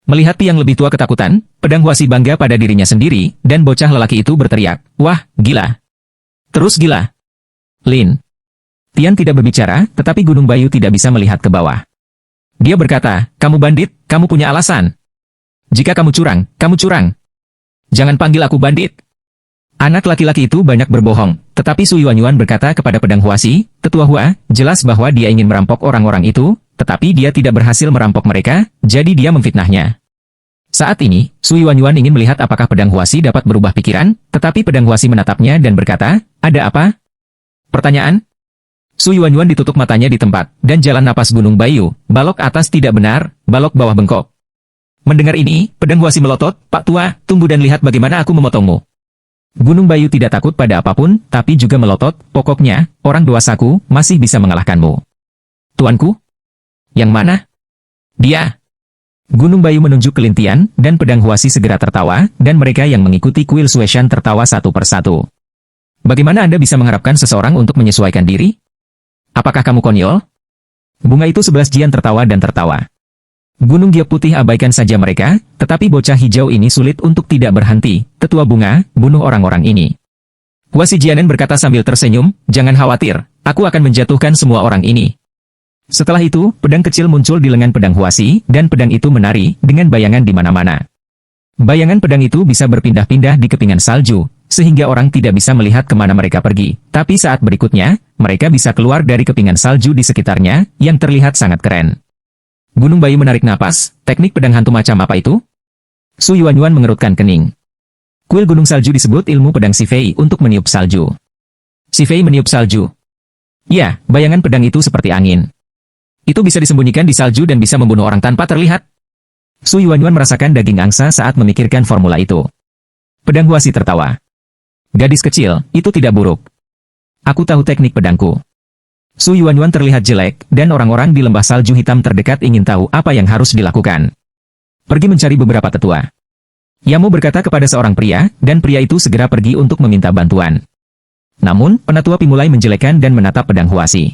Melihat Pi yang lebih tua ketakutan, pedang Huasi bangga pada dirinya sendiri, dan bocah lelaki itu berteriak, "Wah, gila! Terus gila!" Lin. Tian tidak berbicara, tetapi Gunung Bayu tidak bisa melihat ke bawah. Dia berkata, "Kamu bandit, kamu punya alasan. Jika kamu curang, kamu curang. Jangan panggil aku bandit." Anak laki-laki itu banyak berbohong, tetapi Sui Wanyuan berkata kepada pedang Huasi, "Tetua Hua, jelas bahwa dia ingin merampok orang-orang itu, tetapi dia tidak berhasil merampok mereka, jadi dia memfitnahnya." Saat ini, Sui Wanyuan ingin melihat apakah pedang Huasi dapat berubah pikiran, tetapi pedang Huasi menatapnya dan berkata, "Ada apa?" Pertanyaan? Sui Wanyuan ditutup matanya di tempat, dan jalan napas Gunung Bayu, balok atas tidak benar, balok bawah bengkok. Mendengar ini, pedang Huasi melotot, "Pak Tua, tunggu dan lihat bagaimana aku memotongmu." Gunung Bayu tidak takut pada apapun, tapi juga melotot, "Pokoknya, orang dewasaku masih bisa mengalahkanmu." "Tuanku? Yang mana?" "Dia." Gunung Bayu menunjuk ke Lintian, dan pedang Huasi segera tertawa, dan mereka yang mengikuti kuil Sueshan tertawa satu persatu. "Bagaimana Anda bisa mengharapkan seseorang untuk menyesuaikan diri? Apakah kamu konyol?" Bunga itu 11 Jian tertawa dan tertawa. Gunung Giok Putih abaikan saja mereka, tetapi bocah hijau ini sulit untuk tidak berhenti. "Tetua Bunga, bunuh orang-orang ini." Huasi Jianen berkata sambil tersenyum, "Jangan khawatir, aku akan menjatuhkan semua orang ini." Setelah itu, pedang kecil muncul di lengan pedang Huasi, dan pedang itu menari, dengan bayangan di mana-mana. Bayangan pedang itu bisa berpindah-pindah di kepingan salju, sehingga orang tidak bisa melihat kemana mereka pergi. Tapi saat berikutnya, mereka bisa keluar dari kepingan salju di sekitarnya, yang terlihat sangat keren. Gunung Bayu menarik napas, teknik pedang hantu macam apa itu? Sui Wanyuan mengerutkan kening. Kuil gunung salju disebut ilmu pedang Sifei untuk meniup salju. Sifei meniup salju. Ya, bayangan pedang itu seperti angin. Itu bisa disembunyikan di salju dan bisa membunuh orang tanpa terlihat. Sui Wanyuan merasakan daging angsa saat memikirkan formula itu. Pedang Huasi tertawa. "Gadis kecil, itu tidak buruk. Aku tahu teknik pedangku." Sui Wanyuan terlihat jelek, dan orang-orang di lembah salju hitam terdekat ingin tahu apa yang harus dilakukan. "Pergi mencari beberapa tetua." Yamo berkata kepada seorang pria, dan pria itu segera pergi untuk meminta bantuan. Namun, penatua Pi mulai menjelekkan dan menatap pedang Huasi.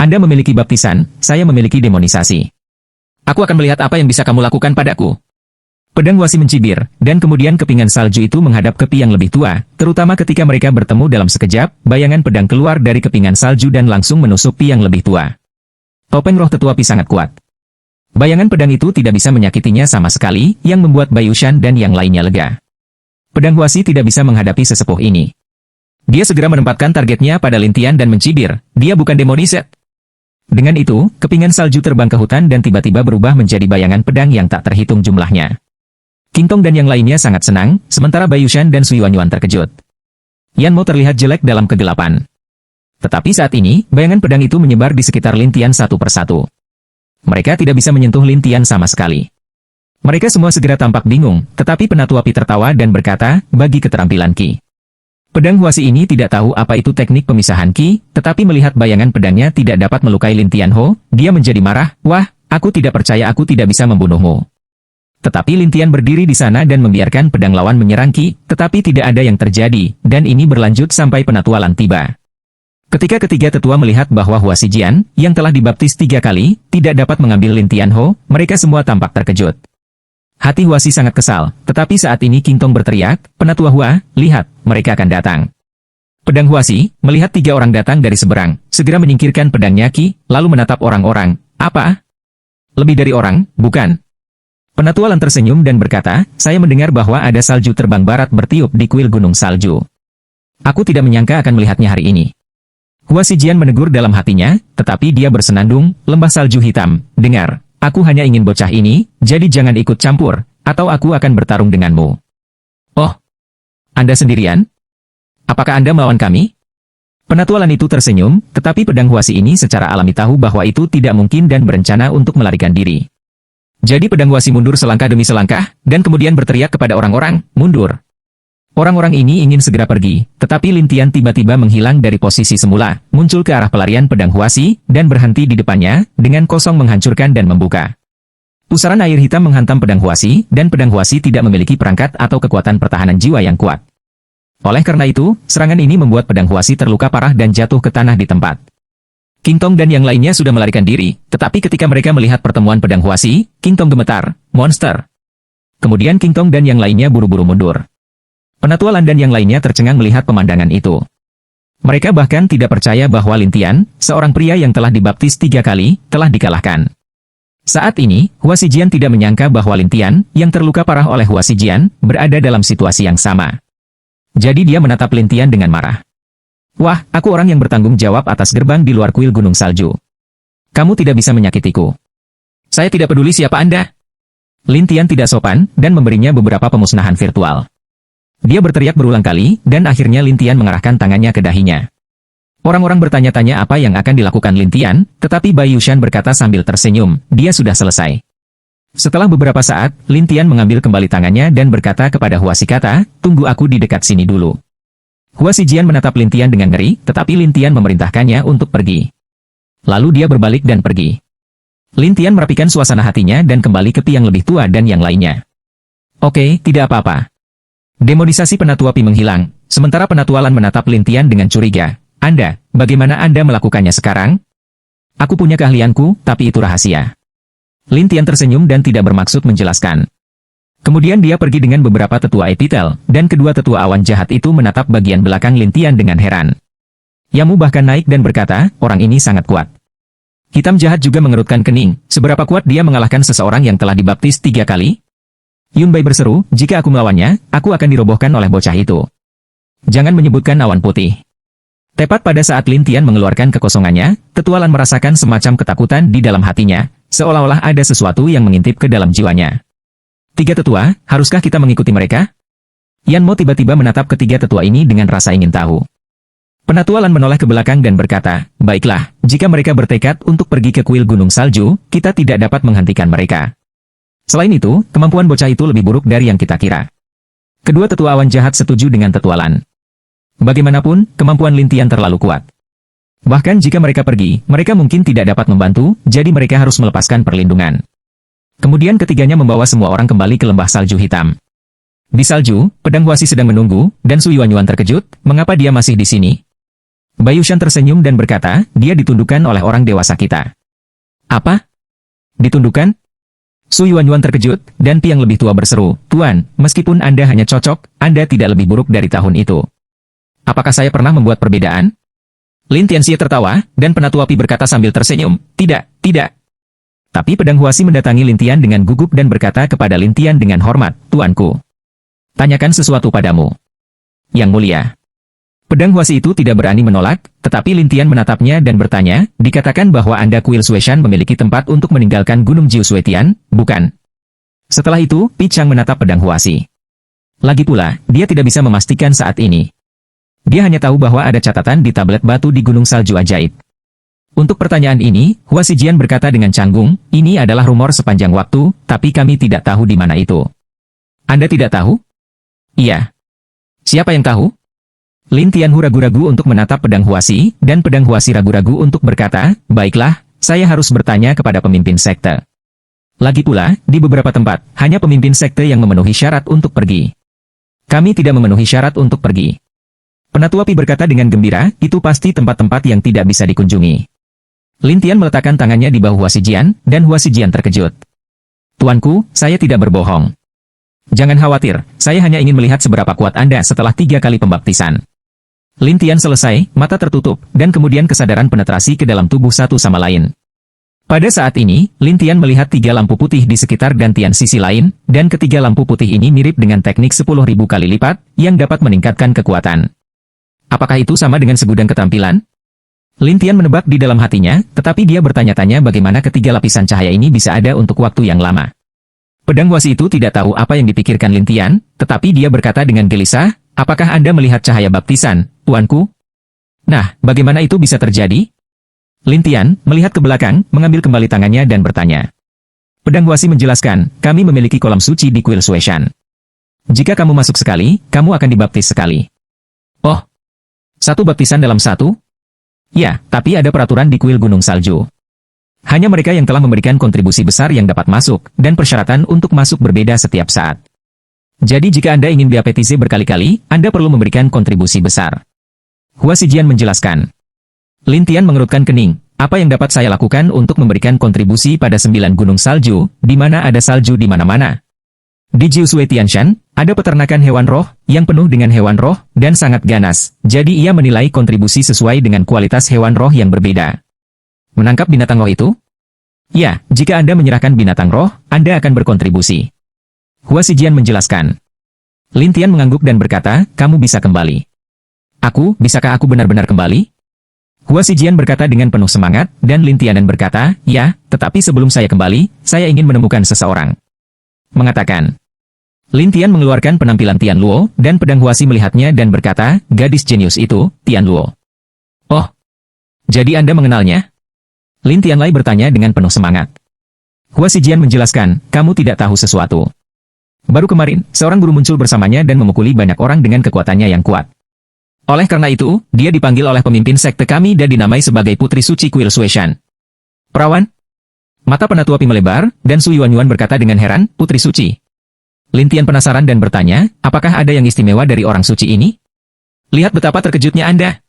"Anda memiliki baptisan, saya memiliki demonisasi. Aku akan melihat apa yang bisa kamu lakukan padaku." Pedang Huasi mencibir, dan kemudian kepingan salju itu menghadap ke Pi yang lebih tua, terutama ketika mereka bertemu dalam sekejap, bayangan pedang keluar dari kepingan salju dan langsung menusuk Pi yang lebih tua. Topeng roh tetua Pi sangat kuat. Bayangan pedang itu tidak bisa menyakitinya sama sekali, yang membuat Bayushan dan yang lainnya lega. Pedang Huasi tidak bisa menghadapi sesepuh ini. Dia segera menempatkan targetnya pada Lintian dan mencibir, "Dia bukan demoniset." Dengan itu, kepingan salju terbang ke hutan dan tiba-tiba berubah menjadi bayangan pedang yang tak terhitung jumlahnya. Kintong dan yang lainnya sangat senang, sementara Bayushan dan Sui Wanyuan terkejut. Yanmo terlihat jelek dalam kegelapan. Tetapi saat ini, bayangan pedang itu menyebar di sekitar Lintian satu persatu. Mereka tidak bisa menyentuh Lintian sama sekali. Mereka semua segera tampak bingung, tetapi penatua Pi tertawa dan berkata, "Bagi keterampilan Ki." Pedang Huasi ini tidak tahu apa itu teknik pemisahan Ki, tetapi melihat bayangan pedangnya tidak dapat melukai Lin Tianho, dia menjadi marah, "Wah, aku tidak percaya aku tidak bisa membunuhmu." Tetapi Lin Tian berdiri di sana dan membiarkan pedang lawan menyerang Ki, tetapi tidak ada yang terjadi, dan ini berlanjut sampai penatua Lan tiba. Ketika ketiga tetua melihat bahwa Huasi Jian, yang telah dibaptis 3 kali, tidak dapat mengambil Lin Tianho, mereka semua tampak terkejut. Hati Huasi sangat kesal, tetapi saat ini Kintong berteriak, "Penatua Hua, lihat, mereka akan datang." Pedang Huasi, melihat 3 orang datang dari seberang, segera menyingkirkan pedangnya Ki, lalu menatap orang-orang. "Apa? Lebih dari orang, bukan?" Penatua Lan tersenyum dan berkata, "Saya mendengar bahwa ada salju terbang barat bertiup di kuil gunung salju. Aku tidak menyangka akan melihatnya hari ini." Huasi Jian menegur dalam hatinya, tetapi dia bersenandung, "Lembah salju hitam, dengar. Aku hanya ingin bocah ini, jadi jangan ikut campur, atau aku akan bertarung denganmu." "Oh, Anda sendirian? Apakah Anda melawan kami?" Penatua Lan itu tersenyum, tetapi pedang Huasi ini secara alami tahu bahwa itu tidak mungkin dan berencana untuk melarikan diri. Jadi pedang Huasi mundur selangkah demi selangkah, dan kemudian berteriak kepada orang-orang, "Mundur!" Orang-orang ini ingin segera pergi, tetapi Lin Tian tiba-tiba menghilang dari posisi semula, muncul ke arah pelarian pedang Huasi, dan berhenti di depannya, dengan kosong menghancurkan dan membuka. Pusaran air hitam menghantam pedang Huasi, dan pedang Huasi tidak memiliki perangkat atau kekuatan pertahanan jiwa yang kuat. Oleh karena itu, serangan ini membuat pedang Huasi terluka parah dan jatuh ke tanah di tempat. King Tong dan yang lainnya sudah melarikan diri, tetapi ketika mereka melihat pertemuan pedang Huasi, King Tong gemetar, monster. Kemudian King Tong dan yang lainnya buru-buru mundur. Penatua Lan dan yang lainnya tercengang melihat pemandangan itu. Mereka bahkan tidak percaya bahwa Lin Tian, seorang pria yang telah dibaptis 3 kali, telah dikalahkan. Saat ini, Hua Xijian tidak menyangka bahwa Lin Tian, yang terluka parah oleh Hua Xijian, berada dalam situasi yang sama. Jadi dia menatap Lin Tian dengan marah. Wah, aku orang yang bertanggung jawab atas gerbang di luar kuil Gunung Salju. Kamu tidak bisa menyakitiku. Saya tidak peduli siapa Anda. Lin Tian tidak sopan, dan memberinya beberapa pemusnahan virtual. Dia berteriak berulang kali, dan akhirnya Lin Tian mengarahkan tangannya ke dahinya. Orang-orang bertanya-tanya apa yang akan dilakukan Lin Tian, tetapi Bai Yushan berkata sambil tersenyum, dia sudah selesai. Setelah beberapa saat, Lin Tian mengambil kembali tangannya dan berkata kepada Hua Xikata, tunggu aku di dekat sini dulu. Hua Xijian menatap Lin Tian dengan ngeri, tetapi Lin Tian memerintahkannya untuk pergi. Lalu dia berbalik dan pergi. Lin Tian merapikan suasana hatinya dan kembali ke Pi yang lebih tua dan yang lainnya. Oke, tidak apa-apa. Demonisasi Penatua Pi menghilang, sementara Penatua Lan menatap Lin Tian dengan curiga. Anda, bagaimana Anda melakukannya sekarang? Aku punya keahlianku, tapi itu rahasia. Lin Tian tersenyum dan tidak bermaksud menjelaskan. Kemudian dia pergi dengan beberapa tetua epitel, dan kedua tetua awan jahat itu menatap bagian belakang Lin Tian dengan heran. Yamu bahkan naik dan berkata, orang ini sangat kuat. Hitam jahat juga mengerutkan kening, seberapa kuat dia mengalahkan seseorang yang telah dibaptis 3 kali? Yun Bai berseru, jika aku melawannya, aku akan dirobohkan oleh bocah itu. Jangan menyebutkan awan putih. Tepat pada saat Lin Tian mengeluarkan kekosongannya, tetua Lan merasakan semacam ketakutan di dalam hatinya, seolah-olah ada sesuatu yang mengintip ke dalam jiwanya. 3 tetua, haruskah kita mengikuti mereka? Yan Mo tiba-tiba menatap ketiga tetua ini dengan rasa ingin tahu. Penatua Lan menoleh ke belakang dan berkata, baiklah, jika mereka bertekad untuk pergi ke kuil Gunung Salju, kita tidak dapat menghentikan mereka. Selain itu, kemampuan bocah itu lebih buruk dari yang kita kira. Kedua tetua awan jahat setuju dengan tetua Lan. Bagaimanapun, kemampuan Lin Tian terlalu kuat. Bahkan jika mereka pergi, mereka mungkin tidak dapat membantu, jadi mereka harus melepaskan perlindungan. Kemudian ketiganya membawa semua orang kembali ke lembah salju hitam. Di salju, pedang Huasi sedang menunggu, dan Su Yuanyuan terkejut, mengapa dia masih di sini? Bai Yushan tersenyum dan berkata, dia ditundukkan oleh orang dewasa kita. Apa? Ditundukkan? Su Yuanyuan terkejut, dan Pi yang lebih tua berseru, Tuan, meskipun Anda hanya cocok, Anda tidak lebih buruk dari tahun itu. Apakah saya pernah membuat perbedaan? Lin Tianxie tertawa, dan Penatua Pi berkata sambil tersenyum, tidak. Tapi pedang Huasi mendatangi Lin Tian dengan gugup dan berkata kepada Lin Tian dengan hormat, Tuanku. Tanyakan sesuatu padamu. Yang mulia. Pedang Huasi itu tidak berani menolak, tetapi Lin Tian menatapnya dan bertanya, dikatakan bahwa Anda kuil Suishan memiliki tempat untuk meninggalkan Gunung Jiu Suetian, bukan? Setelah itu, Pi Chang menatap pedang Huasi. Lagi pula, dia tidak bisa memastikan saat ini. Dia hanya tahu bahwa ada catatan di tablet batu di Gunung Salju Ajaib. Untuk pertanyaan ini, Hua Xijian berkata dengan canggung, ini adalah rumor sepanjang waktu, tapi kami tidak tahu di mana itu. Anda tidak tahu? Iya. Siapa yang tahu? Lin Tian ragu-ragu untuk menatap pedang Huasi, dan pedang Huasi ragu-ragu untuk berkata, baiklah, saya harus bertanya kepada pemimpin sekte. Lagi pula, di beberapa tempat, hanya pemimpin sekte yang memenuhi syarat untuk pergi. Kami tidak memenuhi syarat untuk pergi. Penatua Pi berkata dengan gembira, itu pasti tempat-tempat yang tidak bisa dikunjungi. Lin Tian meletakkan tangannya di bahu Hua Xijian, dan Hua Xijian terkejut. Tuanku, saya tidak berbohong. Jangan khawatir, saya hanya ingin melihat seberapa kuat Anda setelah 3 kali pembaptisan. Lin Tian selesai, mata tertutup, dan kemudian kesadaran penetrasi ke dalam tubuh satu sama lain. Pada saat ini, Lin Tian melihat 3 lampu putih di sekitar gantian sisi lain, dan ketiga lampu putih ini mirip dengan teknik 10.000 kali lipat, yang dapat meningkatkan kekuatan. Apakah itu sama dengan segudang ketampilan? Lin Tian menebak di dalam hatinya, tetapi dia bertanya-tanya bagaimana ketiga lapisan cahaya ini bisa ada untuk waktu yang lama. Pedang Huasi itu tidak tahu apa yang dipikirkan Lin Tian, tetapi dia berkata dengan gelisah, apakah Anda melihat cahaya baptisan, tuanku? Nah, bagaimana itu bisa terjadi? Lin Tian, melihat ke belakang, mengambil kembali tangannya dan bertanya. Pedang Huasi menjelaskan, kami memiliki kolam suci di kuil Suishan. Jika kamu masuk sekali, kamu akan dibaptis sekali. Oh, 1 baptisan dalam 1? Ya, tapi ada peraturan di kuil Gunung Salju. Hanya mereka yang telah memberikan kontribusi besar yang dapat masuk, dan persyaratan untuk masuk berbeda setiap saat. Jadi jika Anda ingin diapetisi berkali-kali, Anda perlu memberikan kontribusi besar. Hua Xijian menjelaskan. Lin Tian mengerutkan kening, apa yang dapat saya lakukan untuk memberikan kontribusi pada 9 gunung salju, di mana ada salju di mana-mana? Di Jiuzhui Tianshan, ada peternakan hewan roh, yang penuh dengan hewan roh, dan sangat ganas, jadi ia menilai kontribusi sesuai dengan kualitas hewan roh yang berbeda. Menangkap binatang roh itu? Ya, jika Anda menyerahkan binatang roh, Anda akan berkontribusi. Hua Xijian menjelaskan. Lin Tian mengangguk dan berkata, kamu bisa kembali. Bisakah aku benar-benar kembali? Hua Xijian berkata dengan penuh semangat, dan Lin Tianan berkata, ya, tetapi sebelum saya kembali, saya ingin menemukan seseorang. Mengatakan. Lin Tian mengeluarkan penampilan Tian Luo, dan pedang Huasi melihatnya dan berkata, gadis jenius itu, Tian Luo. Oh, jadi Anda mengenalnya? Lin Tianlai bertanya dengan penuh semangat. Hua Xijian menjelaskan, kamu tidak tahu sesuatu. Baru kemarin, seorang guru muncul bersamanya dan memukuli banyak orang dengan kekuatannya yang kuat. Oleh karena itu, dia dipanggil oleh pemimpin sekte kami dan dinamai sebagai Putri Suci Kuil Suishan. Perawan? Mata Penatua Pi melebar, dan Su Yuanyuan berkata dengan heran, Putri Suci. Lin Tian penasaran dan bertanya, apakah ada yang istimewa dari orang suci ini? Lihat betapa terkejutnya Anda.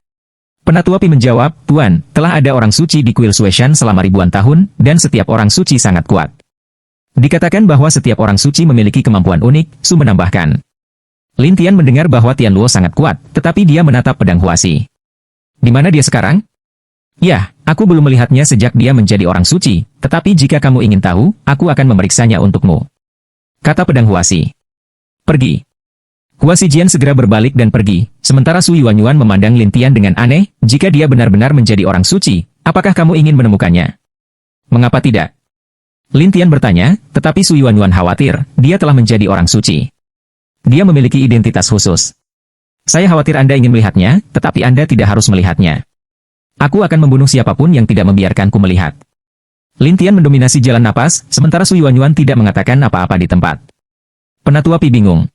Penatua Pi menjawab, Tuan, telah ada orang suci di Kuil Suishan selama ribuan tahun, dan setiap orang suci sangat kuat. Dikatakan bahwa setiap orang suci memiliki kemampuan unik, Su menambahkan. Lin Tian mendengar bahwa Tian Luo sangat kuat, tetapi dia menatap pedang Huasi. Di mana dia sekarang? Ya, aku belum melihatnya sejak dia menjadi orang suci, tetapi jika kamu ingin tahu, aku akan memeriksanya untukmu. Kata pedang Huasi. Pergi. Hua Xijian segera berbalik dan pergi, sementara Su Yuanyuan memandang Lin Tian dengan aneh, jika dia benar-benar menjadi orang suci, apakah kamu ingin menemukannya? Mengapa tidak? Lin Tian bertanya, tetapi Su Yuanyuan khawatir, dia telah menjadi orang suci. Dia memiliki identitas khusus. Saya khawatir Anda ingin melihatnya, tetapi Anda tidak harus melihatnya. Aku akan membunuh siapapun yang tidak membiarkanku melihat. Lin Tian mendominasi jalan napas, sementara Su Yuanyuan tidak mengatakan apa-apa di tempat. Penatua Pi bingung.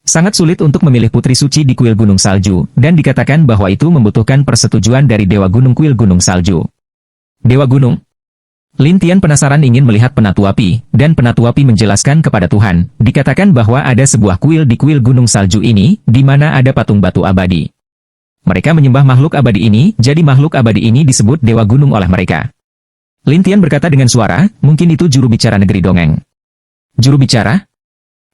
Sangat sulit untuk memilih putri suci di kuil Gunung Salju, dan dikatakan bahwa itu membutuhkan persetujuan dari Dewa Gunung Kuil Gunung Salju. Dewa Gunung? Lin Tian penasaran ingin melihat Penatua Pi, dan Penatua Pi menjelaskan kepada Tuhan, dikatakan bahwa ada sebuah kuil di kuil Gunung Salju ini, di mana ada patung batu abadi. Mereka menyembah makhluk abadi ini, jadi makhluk abadi ini disebut Dewa Gunung oleh mereka. Lin Tian berkata dengan suara, mungkin itu juru bicara negeri dongeng. Juru bicara?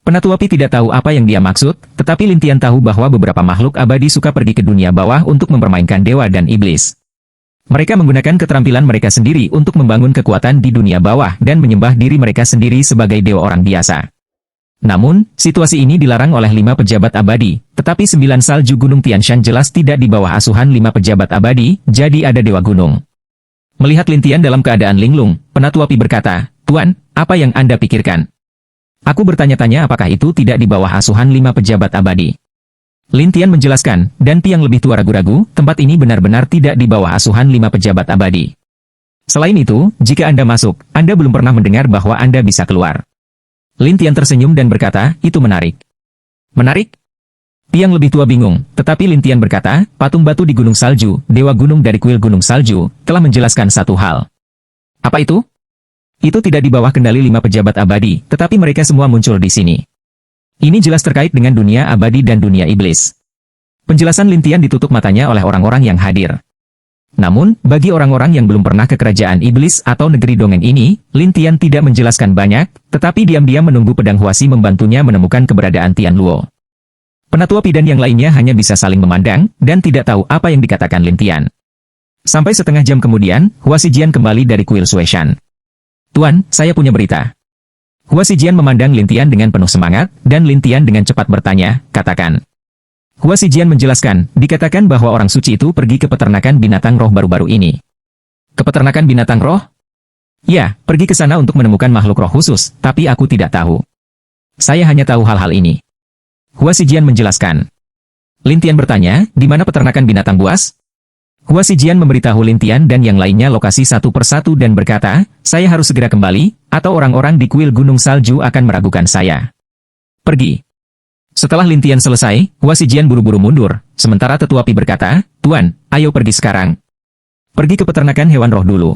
Penatua Pi tidak tahu apa yang dia maksud, tetapi Lin Tian tahu bahwa beberapa makhluk abadi suka pergi ke dunia bawah untuk mempermainkan dewa dan iblis. Mereka menggunakan keterampilan mereka sendiri untuk membangun kekuatan di dunia bawah dan menyembah diri mereka sendiri sebagai dewa orang biasa. Namun, situasi ini dilarang oleh 5 pejabat abadi, tetapi 9 salju Gunung Tianshan jelas tidak di bawah asuhan 5 pejabat abadi, jadi ada Dewa Gunung. Melihat Lin Tian dalam keadaan linglung, Penatua Pi berkata, Tuan, apa yang Anda pikirkan? Aku bertanya-tanya apakah itu tidak di bawah asuhan 5 pejabat abadi. Lin Tian menjelaskan, dan Pi yang lebih tua ragu-ragu, tempat ini benar-benar tidak di bawah asuhan 5 pejabat abadi. Selain itu, jika Anda masuk, Anda belum pernah mendengar bahwa Anda bisa keluar. Lin Tian tersenyum dan berkata, itu menarik. Menarik? Pi yang lebih tua bingung, tetapi Lin Tian berkata, patung batu di Gunung Salju, Dewa Gunung dari kuil Gunung Salju, telah menjelaskan satu hal. Apa itu? Itu tidak di bawah kendali 5 pejabat abadi, tetapi mereka semua muncul di sini. Ini jelas terkait dengan dunia abadi dan dunia iblis. Penjelasan Lin Tian ditutup matanya oleh orang-orang yang hadir. Namun, bagi orang-orang yang belum pernah ke kerajaan iblis atau negeri dongeng ini, Lin Tian tidak menjelaskan banyak, tetapi diam-diam menunggu pedang Huasi membantunya menemukan keberadaan Tian Luo. Penatua Pi dan yang lainnya hanya bisa saling memandang, dan tidak tahu apa yang dikatakan Lin Tian. Sampai setengah jam kemudian, Hua Xijian kembali dari kuil Suishan. Tuan, saya punya berita. Hua Xijian memandang Lin Tian dengan penuh semangat, dan Lin Tian dengan cepat bertanya, katakan. Hua Xijian menjelaskan, dikatakan bahwa orang suci itu pergi ke peternakan binatang roh baru-baru ini. Ke peternakan binatang roh? Ya, pergi ke sana untuk menemukan makhluk roh khusus, tapi aku tidak tahu. Saya hanya tahu hal-hal ini. Hua Xijian menjelaskan. Lin Tian bertanya, di mana peternakan binatang buas? Hua Xijian memberitahu Lin Tian dan yang lainnya lokasi satu persatu dan berkata, saya harus segera kembali, atau orang-orang di kuil Gunung Salju akan meragukan saya. Pergi. Setelah Lin Tian selesai, Hua Xijian buru-buru mundur, sementara Tetua Pi berkata, Tuan, ayo pergi sekarang. Pergi ke peternakan hewan roh dulu.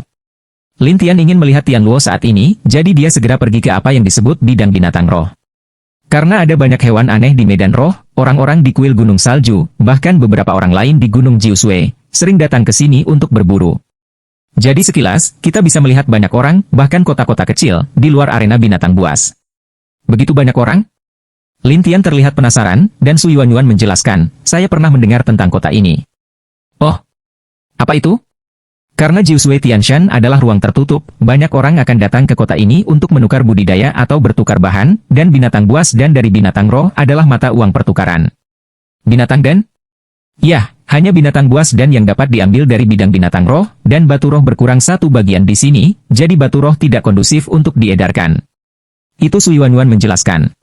Lin Tian ingin melihat Tian Luo saat ini, jadi dia segera pergi ke apa yang disebut bidang binatang roh. Karena ada banyak hewan aneh di medan roh, orang-orang di kuil Gunung Salju, bahkan beberapa orang lain di Gunung Jiuzhui, sering datang ke sini untuk berburu. Jadi sekilas, kita bisa melihat banyak orang, bahkan kota-kota kecil, di luar arena binatang buas. Begitu banyak orang? Lin Tian terlihat penasaran, dan Su Yuanyuan menjelaskan, saya pernah mendengar tentang kota ini. Oh, apa itu? Karena Jiuzhui Tianshan adalah ruang tertutup, banyak orang akan datang ke kota ini untuk menukar budidaya atau bertukar bahan, dan binatang buas dan dari binatang roh adalah mata uang pertukaran. Binatang dan? Ya, hanya binatang buas dan yang dapat diambil dari bidang binatang roh, dan batu roh berkurang satu bagian di sini, jadi batu roh tidak kondusif untuk diedarkan. Itu Su Yuanyuan menjelaskan.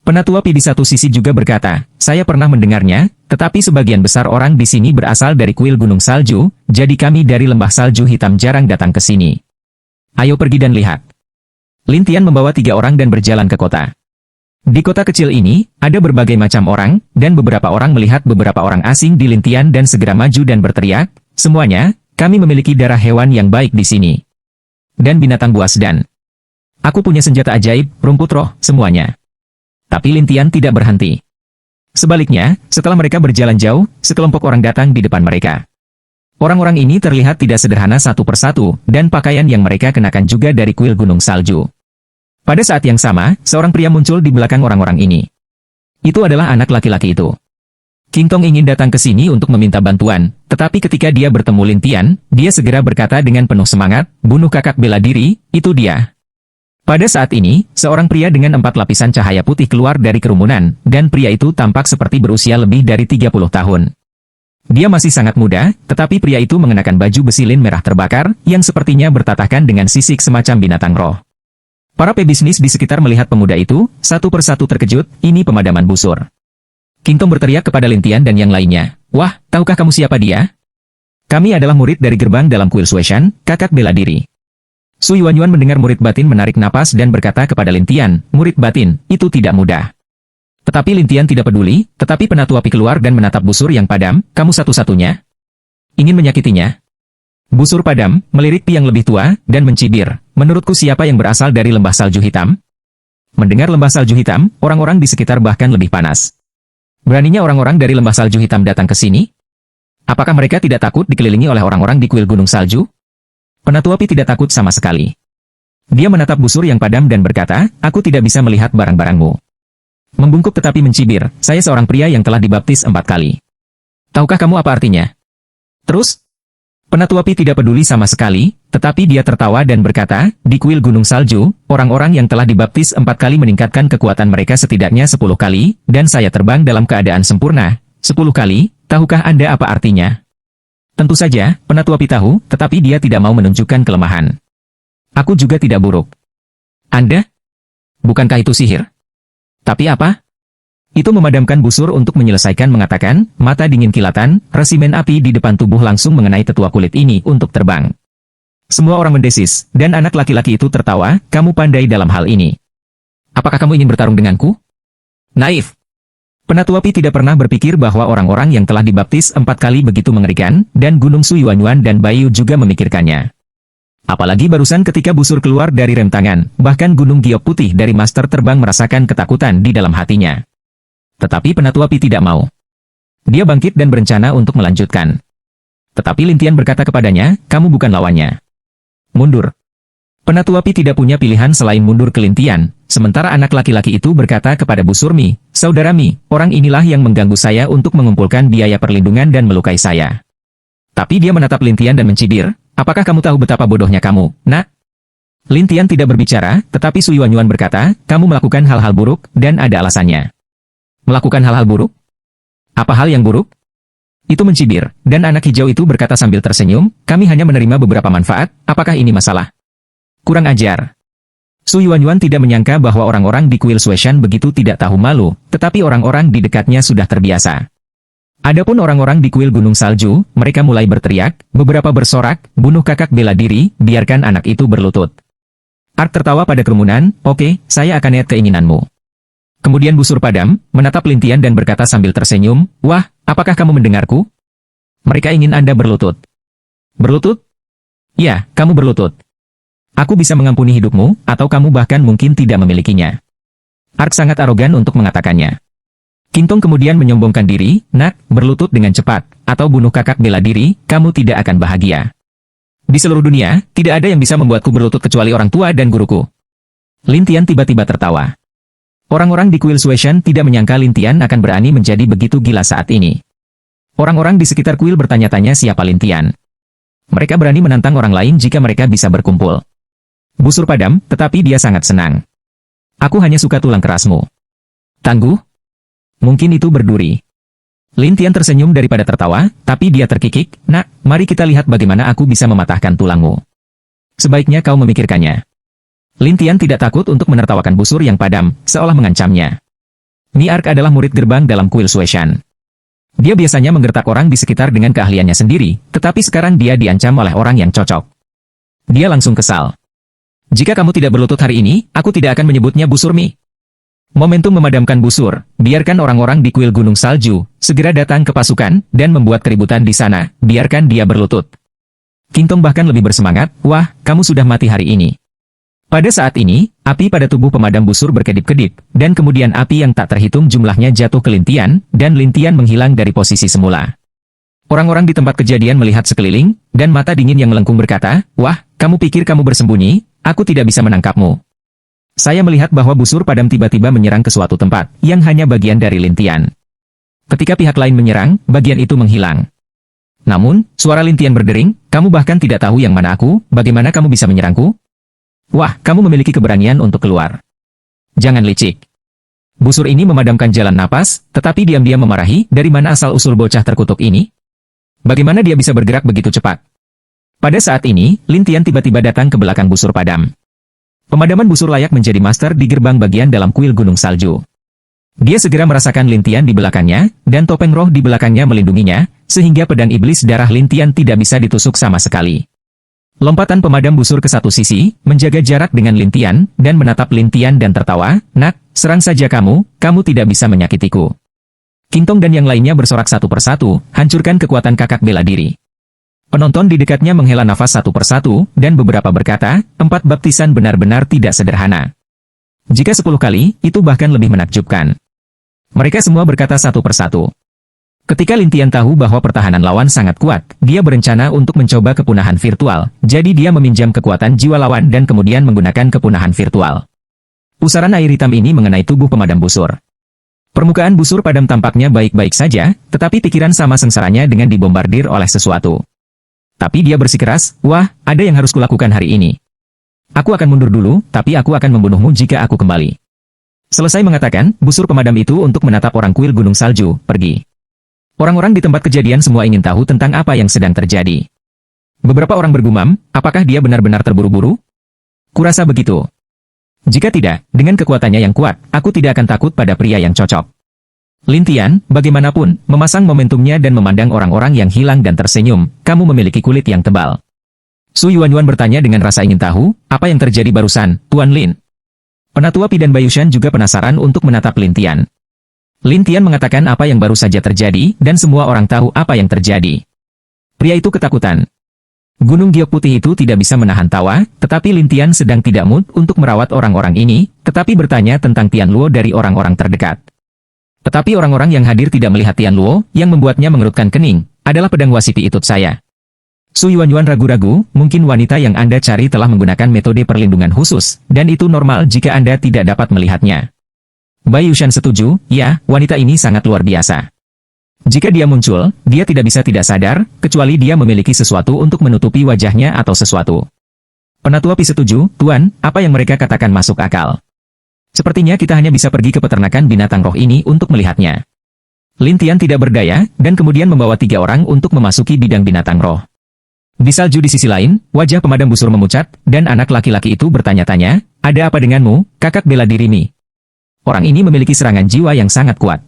Penatua Pi di satu sisi juga berkata, saya pernah mendengarnya, tetapi sebagian besar orang di sini berasal dari kuil gunung salju, jadi kami dari lembah salju hitam jarang datang ke sini. Ayo pergi dan lihat. Lin Tian membawa 3 orang dan berjalan ke kota. Di kota kecil ini, ada berbagai macam orang, dan beberapa orang melihat beberapa orang asing di Lin Tian dan segera maju dan berteriak, semuanya, kami memiliki darah hewan yang baik di sini. Dan binatang buas dan... Aku punya senjata ajaib, rumput roh, semuanya. Tapi Lin Tian tidak berhenti. Sebaliknya, setelah mereka berjalan jauh, sekelompok orang datang di depan mereka. Orang-orang ini terlihat tidak sederhana satu persatu, dan pakaian yang mereka kenakan juga dari kuil gunung salju. Pada saat yang sama, seorang pria muncul di belakang orang-orang ini. Itu adalah anak laki-laki itu. King Tong ingin datang ke sini untuk meminta bantuan, tetapi ketika dia bertemu Lin Tian, dia segera berkata dengan penuh semangat, bunuh kakak bela diri, itu dia. Pada saat ini, seorang pria dengan 4 lapisan cahaya putih keluar dari kerumunan, dan pria itu tampak seperti berusia lebih dari 30 tahun. Dia masih sangat muda, tetapi pria itu mengenakan baju besi lin merah terbakar, yang sepertinya bertatahkan dengan sisik semacam binatang roh. Para pebisnis di sekitar melihat pemuda itu, satu persatu terkejut, ini pemadaman busur. King Tong berteriak kepada Lin Tian dan yang lainnya, wah, tahukah kamu siapa dia? Kami adalah murid dari gerbang dalam kuil Suishan, kakak bela diri. Su Yuanyuan mendengar murid batin menarik napas dan berkata kepada Lin Tian, murid batin, itu tidak mudah. Tetapi Lin Tian tidak peduli, tetapi penatua Pi keluar dan menatap busur yang padam, kamu satu-satunya? Ingin menyakitinya? Busur padam, melirik Pi yang lebih tua, dan mencibir, menurutku siapa yang berasal dari lembah salju hitam? Mendengar lembah salju hitam, orang-orang di sekitar bahkan lebih panas. Beraninya orang-orang dari lembah salju hitam datang ke sini? Apakah mereka tidak takut dikelilingi oleh orang-orang di kuil gunung salju? Penatua Pi tidak takut sama sekali. Dia menatap busur yang padam dan berkata, aku tidak bisa melihat barang-barangmu. Membungkuk tetapi mencibir, saya seorang pria yang telah dibaptis 4 kali. Tahukah kamu apa artinya? Terus? Penatua Pi tidak peduli sama sekali, tetapi dia tertawa dan berkata, di kuil gunung salju, orang-orang yang telah dibaptis 4 kali meningkatkan kekuatan mereka setidaknya 10 kali, dan saya terbang dalam keadaan sempurna, 10 kali, tahukah Anda apa artinya? Tentu saja, Penatua Pi tahu, tetapi dia tidak mau menunjukkan kelemahan. Aku juga tidak buruk. Anda? Bukankah itu sihir? Tapi apa? Itu memadamkan busur untuk menyelesaikan mengatakan, mata dingin kilatan, resimen api di depan tubuh langsung mengenai tetua kulit ini untuk terbang. Semua orang mendesis, dan anak laki-laki itu tertawa, kamu pandai dalam hal ini. Apakah kamu ingin bertarung denganku? Naif. Penatua Pi tidak pernah berpikir bahwa orang-orang yang telah dibaptis 4 kali begitu mengerikan, dan Gunung Su Yuanyuan dan Bayu juga memikirkannya. Apalagi barusan ketika busur keluar dari rem tangan, bahkan Gunung Giok Putih dari Master Terbang merasakan ketakutan di dalam hatinya. Tetapi Penatua Pi tidak mau. Dia bangkit dan berencana untuk melanjutkan. Tetapi Lin Tian berkata kepadanya, kamu bukan lawannya. Mundur. Penatua Pi tidak punya pilihan selain mundur ke Lin Tian. Sementara anak laki-laki itu berkata kepada Bu Surmi, saudara Mi, orang inilah yang mengganggu saya untuk mengumpulkan biaya perlindungan dan melukai saya. Tapi dia menatap Lin Tian dan mencibir, apakah kamu tahu betapa bodohnya kamu, nak? Lin Tian tidak berbicara, tetapi Su Yuanyuan berkata, kamu melakukan hal-hal buruk, dan ada alasannya. Melakukan hal-hal buruk? Apa hal yang buruk? Itu mencibir, dan anak hijau itu berkata sambil tersenyum, kami hanya menerima beberapa manfaat, apakah ini masalah? Kurang ajar. Su Yuanyuan tidak menyangka bahwa orang-orang di kuil Suishan begitu tidak tahu malu, tetapi orang-orang di dekatnya sudah terbiasa. Adapun orang-orang di kuil gunung salju, mereka mulai berteriak, beberapa bersorak, bunuh kakak bela diri, biarkan anak itu berlutut. Ark tertawa pada kerumunan, oke, saya akan lihat keinginanmu. Kemudian busur padam, menatap Lin Tian dan berkata sambil tersenyum, wah, apakah kamu mendengarku? Mereka ingin Anda berlutut. Berlutut? Ya, kamu berlutut. Aku bisa mengampuni hidupmu, atau kamu bahkan mungkin tidak memilikinya. Ark sangat arogan untuk mengatakannya. King Tong kemudian menyombongkan diri, nak, berlutut dengan cepat, atau bunuh kakak bela diri, kamu tidak akan bahagia. Di seluruh dunia, tidak ada yang bisa membuatku berlutut kecuali orang tua dan guruku. Lin Tian tiba-tiba tertawa. Orang-orang di kuil Suishan tidak menyangka Lin Tian akan berani menjadi begitu gila saat ini. Orang-orang di sekitar kuil bertanya-tanya siapa Lin Tian. Mereka berani menantang orang lain jika mereka bisa berkumpul. Busur padam, tetapi dia sangat senang. Aku hanya suka tulang kerasmu. Tangguh? Mungkin itu berduri. Lin Tian tersenyum daripada tertawa, tapi dia terkikik. Nak, mari kita lihat bagaimana aku bisa mematahkan tulangmu. Sebaiknya kau memikirkannya. Lin Tian tidak takut untuk menertawakan busur yang padam, seolah mengancamnya. Mi Ark adalah murid gerbang dalam kuil Suishan. Dia biasanya menggertak orang di sekitar dengan keahliannya sendiri, tetapi sekarang dia diancam oleh orang yang cocok. Dia langsung kesal. Jika kamu tidak berlutut hari ini, aku tidak akan menyebutnya busur Mi. Momentum memadamkan busur, biarkan orang-orang di kuil Gunung Salju segera datang ke pasukan dan membuat keributan di sana, biarkan dia berlutut. Kingtong bahkan lebih bersemangat, wah, kamu sudah mati hari ini. Pada saat ini, api pada tubuh pemadam busur berkedip-kedip, dan kemudian api yang tak terhitung jumlahnya jatuh ke Lin Tian, dan Lin Tian menghilang dari posisi semula. Orang-orang di tempat kejadian melihat sekeliling, dan mata dingin yang melengkung berkata, wah, kamu pikir kamu bersembunyi, aku tidak bisa menangkapmu. Saya melihat bahwa busur padam tiba-tiba menyerang ke suatu tempat, yang hanya bagian dari Lin Tian. Ketika pihak lain menyerang, bagian itu menghilang. Namun, suara Lin Tian berdering, kamu bahkan tidak tahu yang mana aku, bagaimana kamu bisa menyerangku? Wah, kamu memiliki keberanian untuk keluar. Jangan licik. Busur ini memadamkan jalan napas, tetapi diam-diam memarahi, dari mana asal-usul bocah terkutuk ini? Bagaimana dia bisa bergerak begitu cepat? Pada saat ini, Lin Tian tiba-tiba datang ke belakang busur padam. Pemadaman busur layak menjadi master di gerbang bagian dalam kuil Gunung Salju. Dia segera merasakan Lin Tian di belakangnya, dan topeng roh di belakangnya melindunginya, sehingga pedang iblis darah Lin Tian tidak bisa ditusuk sama sekali. Lompatan pemadam busur ke satu sisi, menjaga jarak dengan Lin Tian, dan menatap Lin Tian dan tertawa, nak, serang saja kamu tidak bisa menyakitiku. Kingtong dan yang lainnya bersorak satu persatu, hancurkan kekuatan kakak bela diri. Penonton di dekatnya menghela nafas satu persatu, dan beberapa berkata, 4 baptisan benar-benar tidak sederhana. Jika 10 kali, itu bahkan lebih menakjubkan. Mereka semua berkata satu persatu. Ketika Lin Tian tahu bahwa pertahanan lawan sangat kuat, dia berencana untuk mencoba kepunahan virtual, jadi dia meminjam kekuatan jiwa lawan dan kemudian menggunakan kepunahan virtual. Pusaran air hitam ini mengenai tubuh pemadam busur. Permukaan busur padam tampaknya baik-baik saja, tetapi pikiran sama sengsaranya dengan dibombardir oleh sesuatu. Tapi dia bersikeras, wah, ada yang harus kulakukan hari ini. Aku akan mundur dulu, tapi aku akan membunuhmu jika aku kembali. Selesai mengatakan, busur pemadam itu untuk menatap orang kuil Gunung Salju, pergi. Orang-orang di tempat kejadian semua ingin tahu tentang apa yang sedang terjadi. Beberapa orang bergumam, apakah dia benar-benar terburu-buru? Kurasa begitu. Jika tidak, dengan kekuatannya yang kuat, aku tidak akan takut pada pria yang cocok. Lin Tian, bagaimanapun, memasang momentumnya dan memandang orang-orang yang hilang dan tersenyum, kamu memiliki kulit yang tebal. Su Yuanyuan bertanya dengan rasa ingin tahu, apa yang terjadi barusan, Tuan Lin? Penatua Pi dan Bayushan juga penasaran untuk menatap Lin Tian. Lin Tian mengatakan apa yang baru saja terjadi, dan semua orang tahu apa yang terjadi. Pria itu ketakutan. Gunung Giok Putih itu tidak bisa menahan tawa, tetapi Lin Tian sedang tidak mood untuk merawat orang-orang ini, tetapi bertanya tentang Tian Luo dari orang-orang terdekat. Tetapi orang-orang yang hadir tidak melihat Tian Luo, yang membuatnya mengerutkan kening, adalah pedang wasipi itut saya. Su Yuanyuan ragu-ragu, mungkin wanita yang Anda cari telah menggunakan metode perlindungan khusus, dan itu normal jika Anda tidak dapat melihatnya. Bai Yushan setuju, ya, wanita ini sangat luar biasa. Jika dia muncul, dia tidak bisa tidak sadar, kecuali dia memiliki sesuatu untuk menutupi wajahnya atau sesuatu. Penatua Pi setuju, Tuan, apa yang mereka katakan masuk akal. Sepertinya kita hanya bisa pergi ke peternakan binatang roh ini untuk melihatnya. Lin Tian tidak berdaya, dan kemudian membawa 3 orang untuk memasuki bidang binatang roh. Di salju di sisi lain, wajah pemadam busur memucat, dan anak laki-laki itu bertanya-tanya, ada apa denganmu, kakak bela diri Mi? Orang ini memiliki serangan jiwa yang sangat kuat.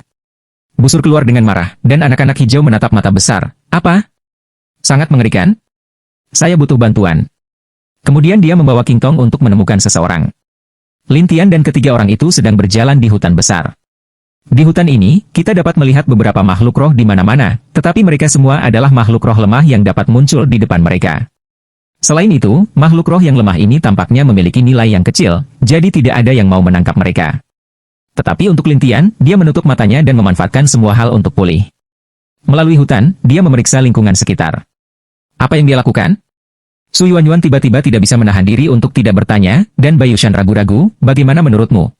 Busur keluar dengan marah, dan anak-anak hijau menatap mata besar. Apa? Sangat mengerikan? Saya butuh bantuan. Kemudian dia membawa Kingtong untuk menemukan seseorang. Lin Tian dan ketiga orang itu sedang berjalan di hutan besar. Di hutan ini, kita dapat melihat beberapa makhluk roh di mana-mana, tetapi mereka semua adalah makhluk roh lemah yang dapat muncul di depan mereka. Selain itu, makhluk roh yang lemah ini tampaknya memiliki nilai yang kecil, jadi tidak ada yang mau menangkap mereka. Tetapi untuk Lin Tian, dia menutup matanya dan memanfaatkan semua hal untuk pulih. Melalui hutan, dia memeriksa lingkungan sekitar. Apa yang dia lakukan? Su Yuanyuan tiba-tiba tidak bisa menahan diri untuk tidak bertanya, dan Baiyushan ragu-ragu, bagaimana menurutmu?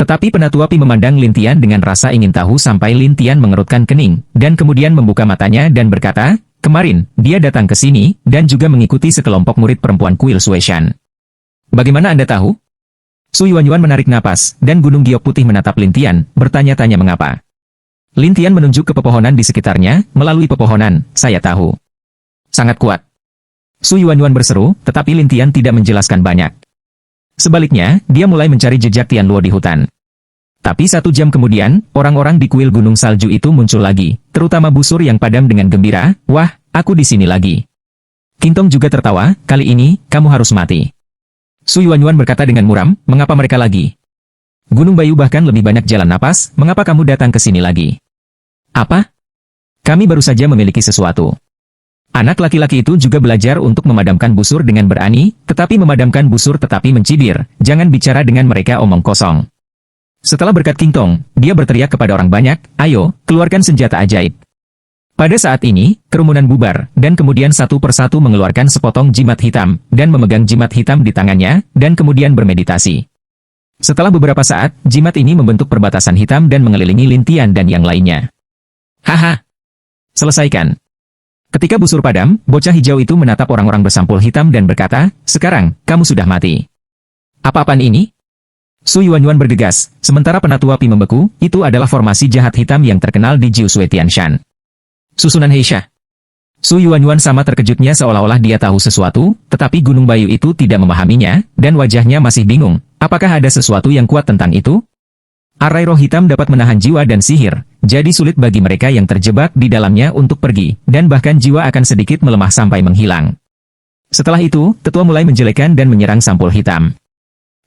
Tetapi Penatua Pi memandang Lin Tian dengan rasa ingin tahu sampai Lin Tian mengerutkan kening, dan kemudian membuka matanya dan berkata, kemarin, dia datang ke sini, dan juga mengikuti sekelompok murid perempuan kuil Sueshan. Bagaimana Anda tahu? Su Yuanyuan menarik napas, dan Gunung Giok Putih menatap Lin Tian, bertanya-tanya mengapa. Lin Tian menunjuk ke pepohonan di sekitarnya, melalui pepohonan, saya tahu. Sangat kuat. Su Yuanyuan berseru, tetapi Lin Tian tidak menjelaskan banyak. Sebaliknya, dia mulai mencari jejak Tian Luo di hutan. Tapi 1 jam kemudian, orang-orang di kuil gunung salju itu muncul lagi, terutama Busur yang padam dengan gembira, wah, aku di sini lagi. Qingtong juga tertawa, kali ini, kamu harus mati. Su Yuanyuan berkata dengan muram, mengapa mereka lagi? Gunung Bayu bahkan lebih banyak jalan napas, mengapa kamu datang ke sini lagi? Apa? Kami baru saja memiliki sesuatu. Anak laki-laki itu juga belajar untuk memadamkan busur dengan berani, tetapi memadamkan busur tetapi mencibir, jangan bicara dengan mereka omong kosong. Setelah berkat Qingtong, dia berteriak kepada orang banyak, ayo, keluarkan senjata ajaib. Pada saat ini, kerumunan bubar, dan kemudian satu persatu mengeluarkan sepotong jimat hitam, dan memegang jimat hitam di tangannya, dan kemudian bermeditasi. Setelah beberapa saat, jimat ini membentuk perbatasan hitam dan mengelilingi Lin Tian dan yang lainnya. Haha! Selesaikan. Ketika busur padam, bocah hijau itu menatap orang-orang bersampul hitam dan berkata, sekarang, kamu sudah mati. Apa-apaan ini? Su Yuanyuan bergegas, sementara Penatua Pi membeku, itu adalah formasi jahat hitam yang terkenal di Jiu Sui Tianshan. Susunan Heisha. Su Yuanyuan sama terkejutnya seolah-olah dia tahu sesuatu, tetapi Gunung Bayu itu tidak memahaminya, dan wajahnya masih bingung. Apakah ada sesuatu yang kuat tentang itu? Arai roh hitam dapat menahan jiwa dan sihir, jadi sulit bagi mereka yang terjebak di dalamnya untuk pergi, dan bahkan jiwa akan sedikit melemah sampai menghilang. Setelah itu, tetua mulai menjelekkan dan menyerang sampul hitam.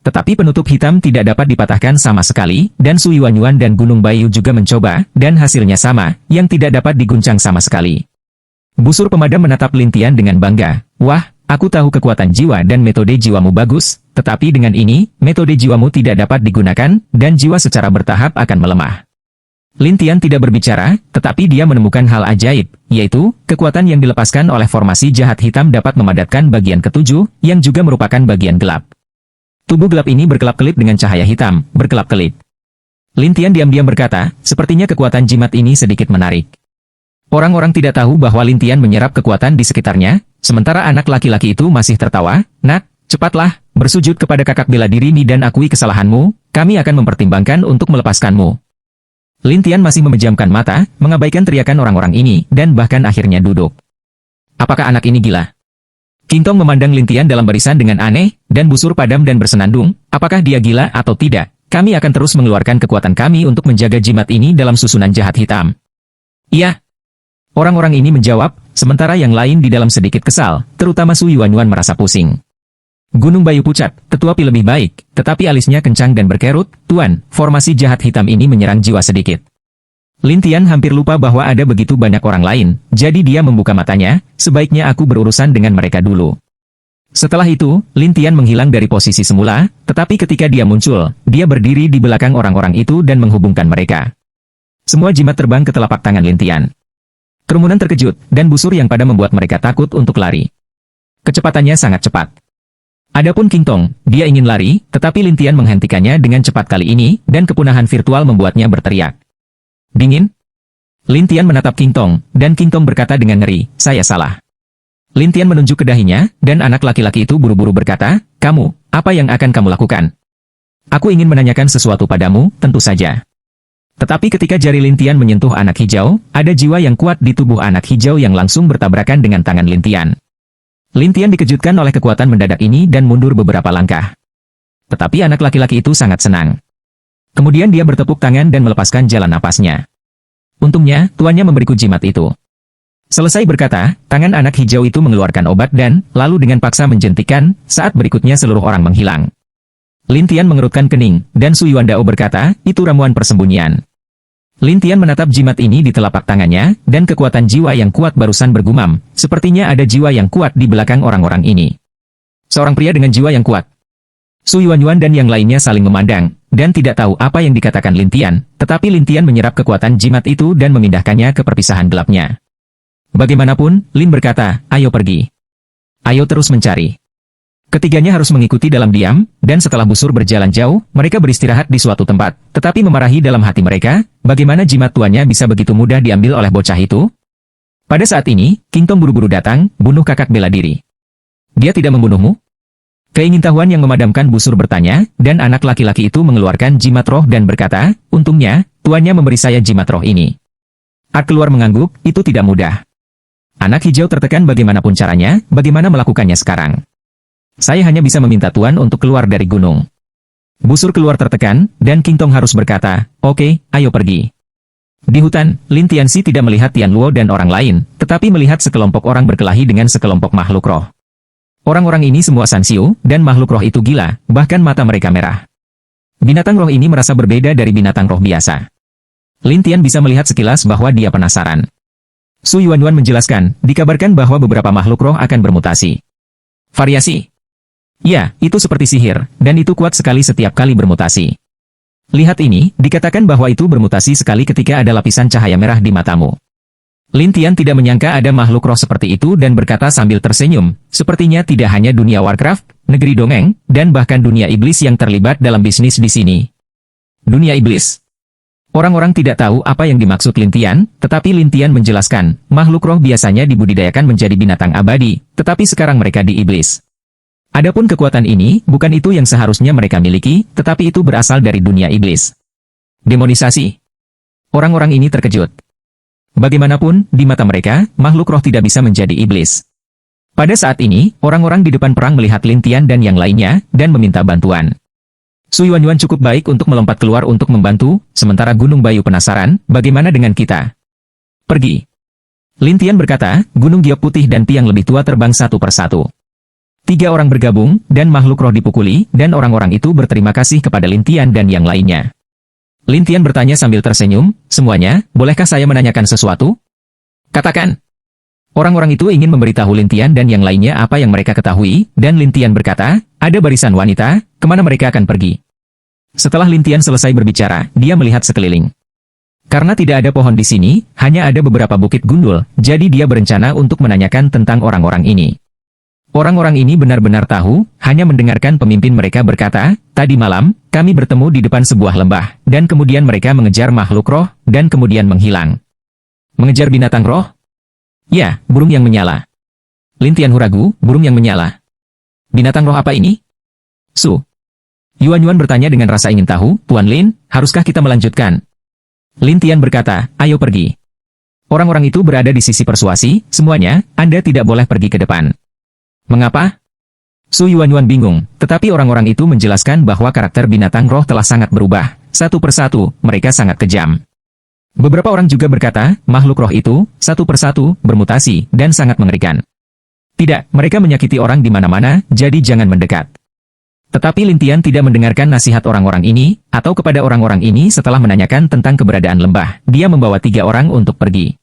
Tetapi penutup hitam tidak dapat dipatahkan sama sekali, dan Su Yuanyuan dan Gunung Bayu juga mencoba, dan hasilnya sama, yang tidak dapat diguncang sama sekali. Busur pemadam menatap Lin Tian dengan bangga. Wah, aku tahu kekuatan jiwa dan metode jiwamu bagus, tetapi dengan ini, metode jiwamu tidak dapat digunakan, dan jiwa secara bertahap akan melemah. Lin Tian tidak berbicara, tetapi dia menemukan hal ajaib, yaitu, kekuatan yang dilepaskan oleh formasi jahat hitam dapat memadatkan bagian ketujuh, yang juga merupakan bagian gelap. Tubuh gelap ini berkelap-kelip dengan cahaya hitam, berkelap-kelip. Lin Tian diam-diam berkata, sepertinya kekuatan jimat ini sedikit menarik. Orang-orang tidak tahu bahwa Lin Tian menyerap kekuatan di sekitarnya, sementara anak laki-laki itu masih tertawa, nak, cepatlah, bersujud kepada kakak bela dirimu dan akui kesalahanmu, kami akan mempertimbangkan untuk melepaskanmu. Lin Tian masih memejamkan mata, mengabaikan teriakan orang-orang ini, dan bahkan akhirnya duduk. Apakah anak ini gila? Qingtong memandang Lin Tian dalam barisan dengan aneh, dan busur padam dan bersenandung, apakah dia gila atau tidak? Kami akan terus mengeluarkan kekuatan kami untuk menjaga jimat ini dalam susunan jahat hitam. Iya. Orang-orang ini menjawab, sementara yang lain di dalam sedikit kesal, terutama Su Yuanyuan merasa pusing. Gunung Bayu pucat, tetua Pi lebih baik, tetapi alisnya kencang dan berkerut, Tuan, formasi jahat hitam ini menyerang jiwa sedikit. Lin Tian hampir lupa bahwa ada begitu banyak orang lain, jadi dia membuka matanya, sebaiknya aku berurusan dengan mereka dulu. Setelah itu, Lin Tian menghilang dari posisi semula, tetapi ketika dia muncul, dia berdiri di belakang orang-orang itu dan menghubungkan mereka. Semua jimat terbang ke telapak tangan Lin Tian. Kerumunan terkejut, dan busur yang pada membuat mereka takut untuk lari. Kecepatannya sangat cepat. Adapun Qingtong, dia ingin lari, tetapi Lin Tian menghentikannya dengan cepat kali ini, dan kepunahan virtual membuatnya berteriak. Dingin? Lin Tian menatap Qingtong, dan Qingtong berkata dengan ngeri, saya salah. Lin Tian menunjuk ke dahinya, dan anak laki-laki itu buru-buru berkata, kamu, apa yang akan kamu lakukan? Aku ingin menanyakan sesuatu padamu, tentu saja. Tetapi ketika jari Lin Tian menyentuh anak hijau, ada jiwa yang kuat di tubuh anak hijau yang langsung bertabrakan dengan tangan Lin Tian. Lin Tian dikejutkan oleh kekuatan mendadak ini dan mundur beberapa langkah. Tetapi anak laki-laki itu sangat senang. Kemudian dia bertepuk tangan dan melepaskan jalan napasnya. Untungnya, tuannya memberiku jimat itu. Selesai berkata, tangan anak hijau itu mengeluarkan obat dan, lalu dengan paksa menjentikan, saat berikutnya seluruh orang menghilang. Lin Tian mengerutkan kening, dan Su Yuandao berkata, itu ramuan persembunyian. Lin Tian menatap jimat ini di telapak tangannya, dan kekuatan jiwa yang kuat barusan bergumam, sepertinya ada jiwa yang kuat di belakang orang-orang ini. Seorang pria dengan jiwa yang kuat. Su Yuanyuan dan yang lainnya saling memandang, dan tidak tahu apa yang dikatakan Lin Tian, tetapi Lin Tian menyerap kekuatan jimat itu dan memindahkannya ke perpisahan gelapnya. Bagaimanapun, Lin berkata, ayo pergi. Ayo terus mencari. Ketiganya harus mengikuti dalam diam, dan setelah busur berjalan jauh, mereka beristirahat di suatu tempat, tetapi memarahi dalam hati mereka, bagaimana jimat tuannya bisa begitu mudah diambil oleh bocah itu? Pada saat ini, King Tong buru-buru datang, bunuh kakak bela diri. Dia tidak membunuhmu? Keingintahuan yang memadamkan busur bertanya, dan anak laki-laki itu mengeluarkan jimat roh dan berkata, untungnya, tuannya memberi saya jimat roh ini. Ark keluar mengangguk, itu tidak mudah. Anak hijau tertekan bagaimanapun caranya, bagaimana melakukannya sekarang. Saya hanya bisa meminta Tuan untuk keluar dari gunung. Busur keluar tertekan, dan King Tong harus berkata, oke, ayo pergi. Di hutan, Lin Tianxi tidak melihat Tian Luo dan orang lain, tetapi melihat sekelompok orang berkelahi dengan sekelompok makhluk roh. Orang-orang ini semua Sanxiu, dan makhluk roh itu gila, bahkan mata mereka merah. Binatang roh ini merasa berbeda dari binatang roh biasa. Lin Tian bisa melihat sekilas bahwa dia penasaran. Su Yuanyuan menjelaskan, dikabarkan bahwa beberapa makhluk roh akan bermutasi. Variasi. Ya, itu seperti sihir, dan itu kuat sekali setiap kali bermutasi. Lihat ini, dikatakan bahwa itu bermutasi sekali ketika ada lapisan cahaya merah di matamu. Lin Tian tidak menyangka ada makhluk roh seperti itu dan berkata sambil tersenyum, sepertinya tidak hanya dunia Warcraft, negeri dongeng, dan bahkan dunia iblis yang terlibat dalam bisnis di sini. Dunia iblis. Orang-orang tidak tahu apa yang dimaksud Lin Tian, tetapi Lin Tian menjelaskan, makhluk roh biasanya dibudidayakan menjadi binatang abadi, tetapi sekarang mereka di iblis. Adapun kekuatan ini, bukan itu yang seharusnya mereka miliki, tetapi itu berasal dari dunia iblis. Demonisasi. Orang-orang ini terkejut. Bagaimanapun, di mata mereka, makhluk roh tidak bisa menjadi iblis. Pada saat ini, orang-orang di depan perang melihat Lin Tian dan yang lainnya, dan meminta bantuan. Su Yuanyuan cukup baik untuk melompat keluar untuk membantu, sementara Gunung Bayu penasaran, bagaimana dengan kita? Pergi. Lin Tian berkata, Gunung Giok Putih dan Tiang lebih tua terbang satu persatu. 3 orang bergabung, dan makhluk roh dipukuli, dan orang-orang itu berterima kasih kepada Lin Tian dan yang lainnya. Lin Tian bertanya sambil tersenyum, semuanya, bolehkah saya menanyakan sesuatu? Katakan. Orang-orang itu ingin memberitahu Lin Tian dan yang lainnya apa yang mereka ketahui, dan Lin Tian berkata, ada barisan wanita, kemana mereka akan pergi? Setelah Lin Tian selesai berbicara, dia melihat sekeliling. Karena tidak ada pohon di sini, hanya ada beberapa bukit gundul, jadi dia berencana untuk menanyakan tentang orang-orang ini. Orang-orang ini benar-benar tahu, hanya mendengarkan pemimpin mereka berkata, tadi malam, kami bertemu di depan sebuah lembah, dan kemudian mereka mengejar makhluk roh, dan kemudian menghilang. Mengejar binatang roh? Ya, burung yang menyala. Lin Tian ragu, burung yang menyala. Binatang roh apa ini? Su Yuanyuan bertanya dengan rasa ingin tahu, Tuan Lin, haruskah kita melanjutkan? Lin Tian berkata, ayo pergi. Orang-orang itu berada di sisi persuasi, semuanya, Anda tidak boleh pergi ke depan. Mengapa? Su Yuanyuan bingung, tetapi orang-orang itu menjelaskan bahwa karakter binatang roh telah sangat berubah. Satu persatu, mereka sangat kejam. Beberapa orang juga berkata, makhluk roh itu, satu persatu, bermutasi, dan sangat mengerikan. Tidak, mereka menyakiti orang di mana-mana, jadi jangan mendekat. Tetapi Lin Tian tidak mendengarkan nasihat orang-orang ini, atau kepada orang-orang ini setelah menanyakan tentang keberadaan lembah, dia membawa 3 orang untuk pergi.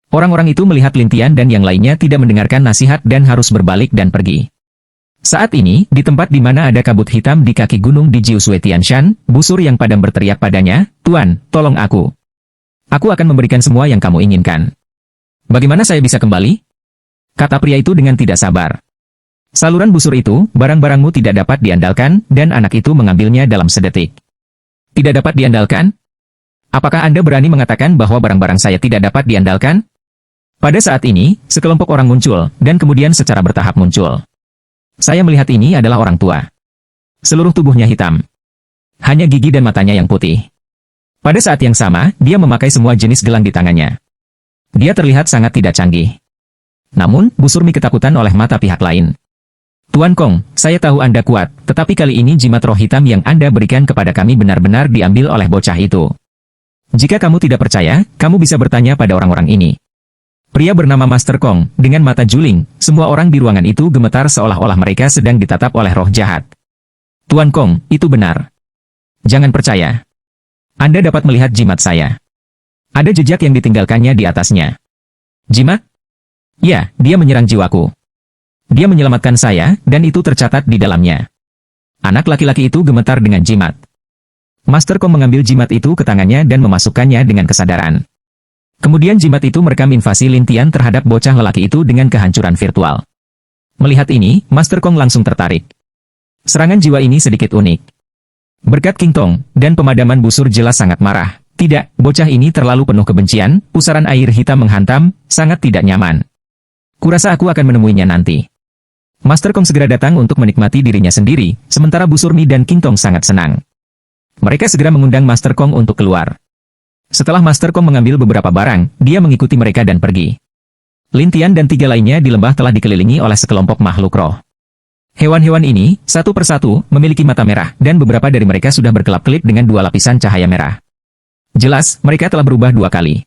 Orang-orang itu melihat Lin Tian dan yang lainnya tidak mendengarkan nasihat dan harus berbalik dan pergi. Saat ini, di tempat di mana ada kabut hitam di kaki gunung di Jiuzue Tianshan, busur yang padam berteriak padanya, Tuan, tolong aku. Aku akan memberikan semua yang kamu inginkan. Bagaimana saya bisa kembali? Kata pria itu dengan tidak sabar. Saluran busur itu, barang-barangmu tidak dapat diandalkan, dan anak itu mengambilnya dalam sedetik. Tidak dapat diandalkan? Apakah Anda berani mengatakan bahwa barang-barang saya tidak dapat diandalkan? Pada saat ini, sekelompok orang muncul, dan kemudian secara bertahap muncul. Saya melihat ini adalah orang tua. Seluruh tubuhnya hitam. Hanya gigi dan matanya yang putih. Pada saat yang sama, dia memakai semua jenis gelang di tangannya. Dia terlihat sangat tidak canggih. Namun, Bu Surmi ketakutan oleh mata pihak lain. Tuan Kong, saya tahu Anda kuat, tetapi kali ini jimat roh hitam yang Anda berikan kepada kami benar-benar diambil oleh bocah itu. Jika kamu tidak percaya, kamu bisa bertanya pada orang-orang ini. Pria bernama Master Kong, dengan mata juling, semua orang di ruangan itu gemetar seolah-olah mereka sedang ditatap oleh roh jahat. Tuan Kong, itu benar. Jangan percaya. Anda dapat melihat jimat saya. Ada jejak yang ditinggalkannya di atasnya. Jimat? Ya, dia menyerang jiwaku. Dia menyelamatkan saya, dan itu tercatat di dalamnya. Anak laki-laki itu gemetar dengan jimat. Master Kong mengambil jimat itu ke tangannya dan memasukkannya dengan kesadaran. Kemudian jimat itu merekam invasi Lin Tian terhadap bocah lelaki itu dengan kehancuran virtual. Melihat ini, Master Kong langsung tertarik. Serangan jiwa ini sedikit unik. Berkat King Tong, dan pemadaman busur jelas sangat marah. Tidak, bocah ini terlalu penuh kebencian, pusaran air hitam menghantam, sangat tidak nyaman. Kurasa aku akan menemuinya nanti. Master Kong segera datang untuk menikmati dirinya sendiri, sementara busur Mi dan King Tong sangat senang. Mereka segera mengundang Master Kong untuk keluar. Setelah Master Kong mengambil beberapa barang, dia mengikuti mereka dan pergi. Lin Tian dan 3 lainnya di lembah telah dikelilingi oleh sekelompok makhluk roh. Hewan-hewan ini, satu persatu, memiliki mata merah, dan beberapa dari mereka sudah berkelap-kelip dengan 2 lapisan cahaya merah. Jelas, mereka telah berubah 2 kali.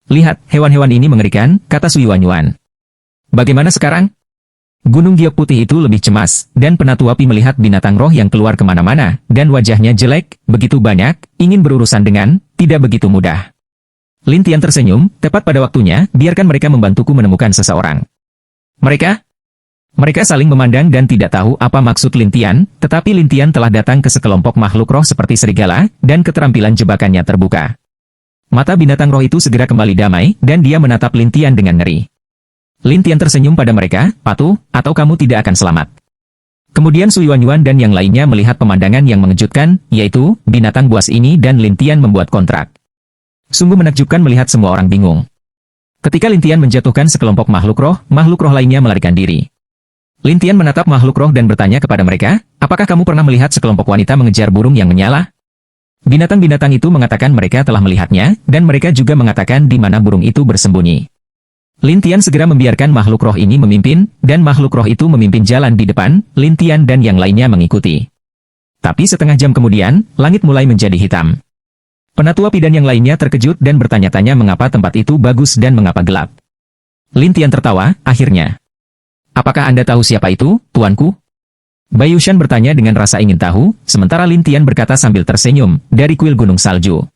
Lihat, hewan-hewan ini mengerikan, kata Sui Wanyuan. Bagaimana sekarang? Gunung Giok Putih itu lebih cemas, dan Penatua Pi melihat binatang roh yang keluar kemana-mana, dan wajahnya jelek, begitu banyak, ingin berurusan dengan, tidak begitu mudah. Lin Tian tersenyum, tepat pada waktunya, biarkan mereka membantuku menemukan seseorang. Mereka saling memandang dan tidak tahu apa maksud Lin Tian, tetapi Lin Tian telah datang ke sekelompok makhluk roh seperti serigala, dan keterampilan jebakannya terbuka. Mata binatang roh itu segera kembali damai, dan dia menatap Lin Tian dengan ngeri. Lin Tian tersenyum pada mereka, patuh, atau kamu tidak akan selamat. Kemudian Sui Wanyuan dan yang lainnya melihat pemandangan yang mengejutkan, yaitu, binatang buas ini dan Lin Tian membuat kontrak. Sungguh menakjubkan melihat semua orang bingung. Ketika Lin Tian menjatuhkan sekelompok makhluk roh lainnya melarikan diri. Lin Tian menatap makhluk roh dan bertanya kepada mereka, apakah kamu pernah melihat sekelompok wanita mengejar burung yang menyala? Binatang-binatang itu mengatakan mereka telah melihatnya, dan mereka juga mengatakan di mana burung itu bersembunyi. Lin Tian segera membiarkan makhluk roh ini memimpin, dan makhluk roh itu memimpin jalan di depan, Lin Tian dan yang lainnya mengikuti. Tapi setengah jam kemudian, langit mulai menjadi hitam. Penatua Pi dan yang lainnya terkejut dan bertanya-tanya mengapa tempat itu bagus dan mengapa gelap. Lin Tian tertawa, akhirnya. Apakah Anda tahu siapa itu, tuanku? Bai Yushan bertanya dengan rasa ingin tahu, sementara Lin Tian berkata sambil tersenyum, dari kuil gunung salju.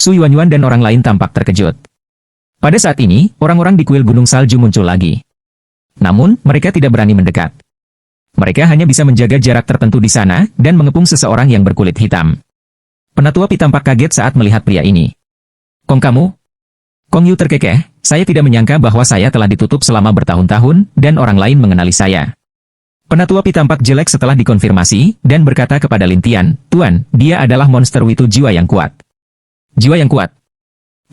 Sui Wanyuan dan orang lain tampak terkejut. Pada saat ini, orang-orang di kuil gunung salju muncul lagi. Namun, mereka tidak berani mendekat. Mereka hanya bisa menjaga jarak tertentu di sana, dan mengepung seseorang yang berkulit hitam. Penatua Pi tampak kaget saat melihat pria ini. Kong kamu? Kong Yu terkekeh, saya tidak menyangka bahwa saya telah ditutup selama bertahun-tahun, dan orang lain mengenali saya. Penatua Pi tampak jelek setelah dikonfirmasi, dan berkata kepada Lin Tian, Tuan, dia adalah monster witu jiwa yang kuat. Jiwa yang kuat?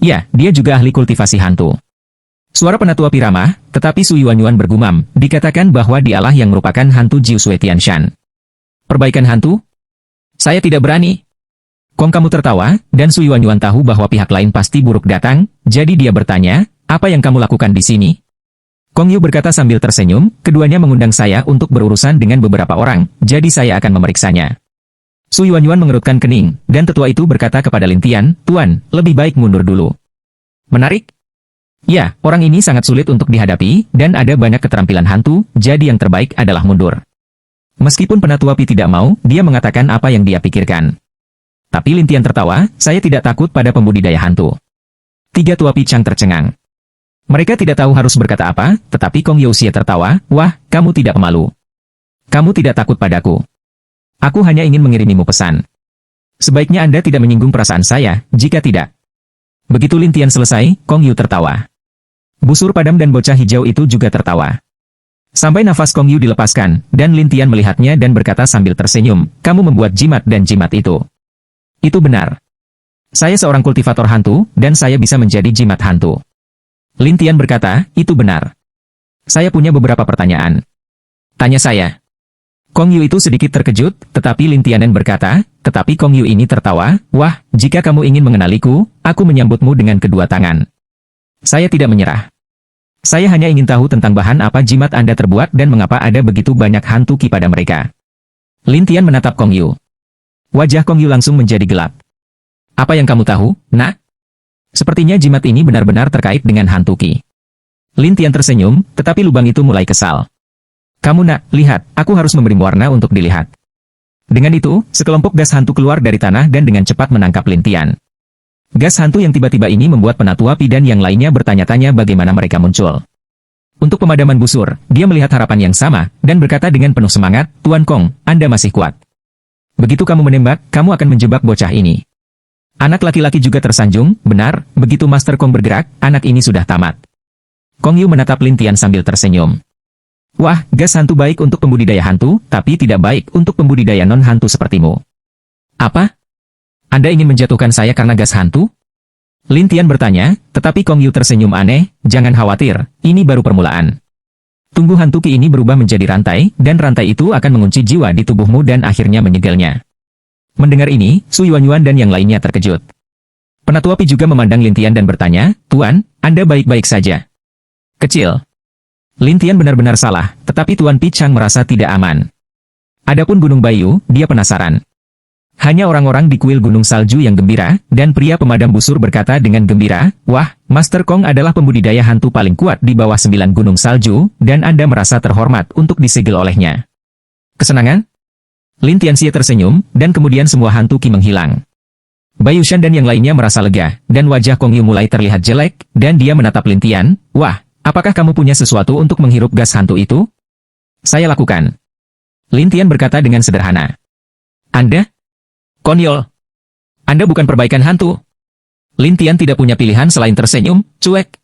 Ya, dia juga ahli kultivasi hantu. Suara Penatua Pi ramah, tetapi Sui Wanyuan bergumam, dikatakan bahwa dialah yang merupakan hantu Jiu Sui Tianshan. Perbaikan hantu? Saya tidak berani. Kong kamu tertawa, dan Sui Wanyuan tahu bahwa pihak lain pasti buruk datang, jadi dia bertanya, apa yang kamu lakukan di sini? Kong Yu berkata sambil tersenyum, keduanya mengundang saya untuk berurusan dengan beberapa orang, jadi saya akan memeriksanya. Sui Wanyuan mengerutkan kening, dan tetua itu berkata kepada Lin Tian, Tuan, lebih baik mundur dulu. Menarik? Ya, orang ini sangat sulit untuk dihadapi, dan ada banyak keterampilan hantu, jadi yang terbaik adalah mundur. Meskipun Penatua Pi tidak mau, dia mengatakan apa yang dia pikirkan. Tapi Lin Tian tertawa, saya tidak takut pada pembudidaya hantu. 3 tua Pi Chang tercengang. Mereka tidak tahu harus berkata apa, tetapi Kong Youxie tertawa, wah, kamu tidak pemalu. Kamu tidak takut padaku. Aku hanya ingin mengirimimu pesan. Sebaiknya Anda tidak menyinggung perasaan saya, jika tidak. Begitu Lin Tian selesai, Kong Yu tertawa. Busur padam dan bocah hijau itu juga tertawa. Sampai nafas Kong Yu dilepaskan, dan Lin Tian melihatnya dan berkata sambil tersenyum, kamu membuat jimat dan jimat itu. Itu benar. Saya seorang kultivator hantu, dan saya bisa menjadi jimat hantu. Lin Tian berkata, itu benar. Saya punya beberapa pertanyaan. Tanya saya. Kong Yu itu sedikit terkejut, tetapi Lin Tianen berkata, tetapi Kong Yu ini tertawa, wah, jika kamu ingin mengenaliku, aku menyambutmu dengan kedua tangan. Saya tidak menyerah. Saya hanya ingin tahu tentang bahan apa jimat Anda terbuat dan mengapa ada begitu banyak hantu ki pada mereka. Lin Tian menatap Kong Yu. Wajah Kong Yu langsung menjadi gelap. Apa yang kamu tahu, nak? Sepertinya jimat ini benar-benar terkait dengan hantu ki. Lin Tian tersenyum, tetapi lubang itu mulai kesal. Kamu nak, lihat, aku harus memberimu warna untuk dilihat. Dengan itu, sekelompok gas hantu keluar dari tanah dan dengan cepat menangkap Lin Tian. Gas hantu yang tiba-tiba ini membuat Penatua Pi dan yang lainnya bertanya-tanya bagaimana mereka muncul. Untuk pemadaman busur, dia melihat harapan yang sama, dan berkata dengan penuh semangat, Tuan Kong, Anda masih kuat. Begitu kamu menembak, kamu akan menjebak bocah ini. Anak laki-laki juga tersanjung, benar, begitu Master Kong bergerak, anak ini sudah tamat. Kong Yu menatap Lin Tian sambil tersenyum. Wah, gas hantu baik untuk pembudidaya hantu, tapi tidak baik untuk pembudidaya non-hantu sepertimu. Apa? Anda ingin menjatuhkan saya karena gas hantu? Lin Tian bertanya, tetapi Kong Yu tersenyum aneh, jangan khawatir, ini baru permulaan. Tunggu hantu Ki ini berubah menjadi rantai, dan rantai itu akan mengunci jiwa di tubuhmu dan akhirnya menyegelnya. Mendengar ini, Su Yuanyuan dan yang lainnya terkejut. Penatua Pi juga memandang Lin Tian dan bertanya, Tuan, Anda baik-baik saja. Kecil. Lin Tian benar-benar salah, tetapi Tuan Pi Chang merasa tidak aman. Adapun Gunung Bayu, dia penasaran. Hanya orang-orang di kuil Gunung Salju yang gembira, dan pria pemadam busur berkata dengan gembira, wah, Master Kong adalah pembudidaya hantu paling kuat di bawah 9 gunung salju, dan Anda merasa terhormat untuk disegel olehnya. Kesenangan? Lin Tianxie tersenyum, dan kemudian semua hantu Qi menghilang. Bayu Shan dan yang lainnya merasa lega, dan wajah Kong Yu mulai terlihat jelek, dan dia menatap Lin Tian, wah, apakah kamu punya sesuatu untuk menghirup gas hantu itu? Saya lakukan. Lin Tian berkata dengan sederhana. Anda? Konyol. Anda bukan perbaikan hantu. Lin Tian tidak punya pilihan selain tersenyum, cuek.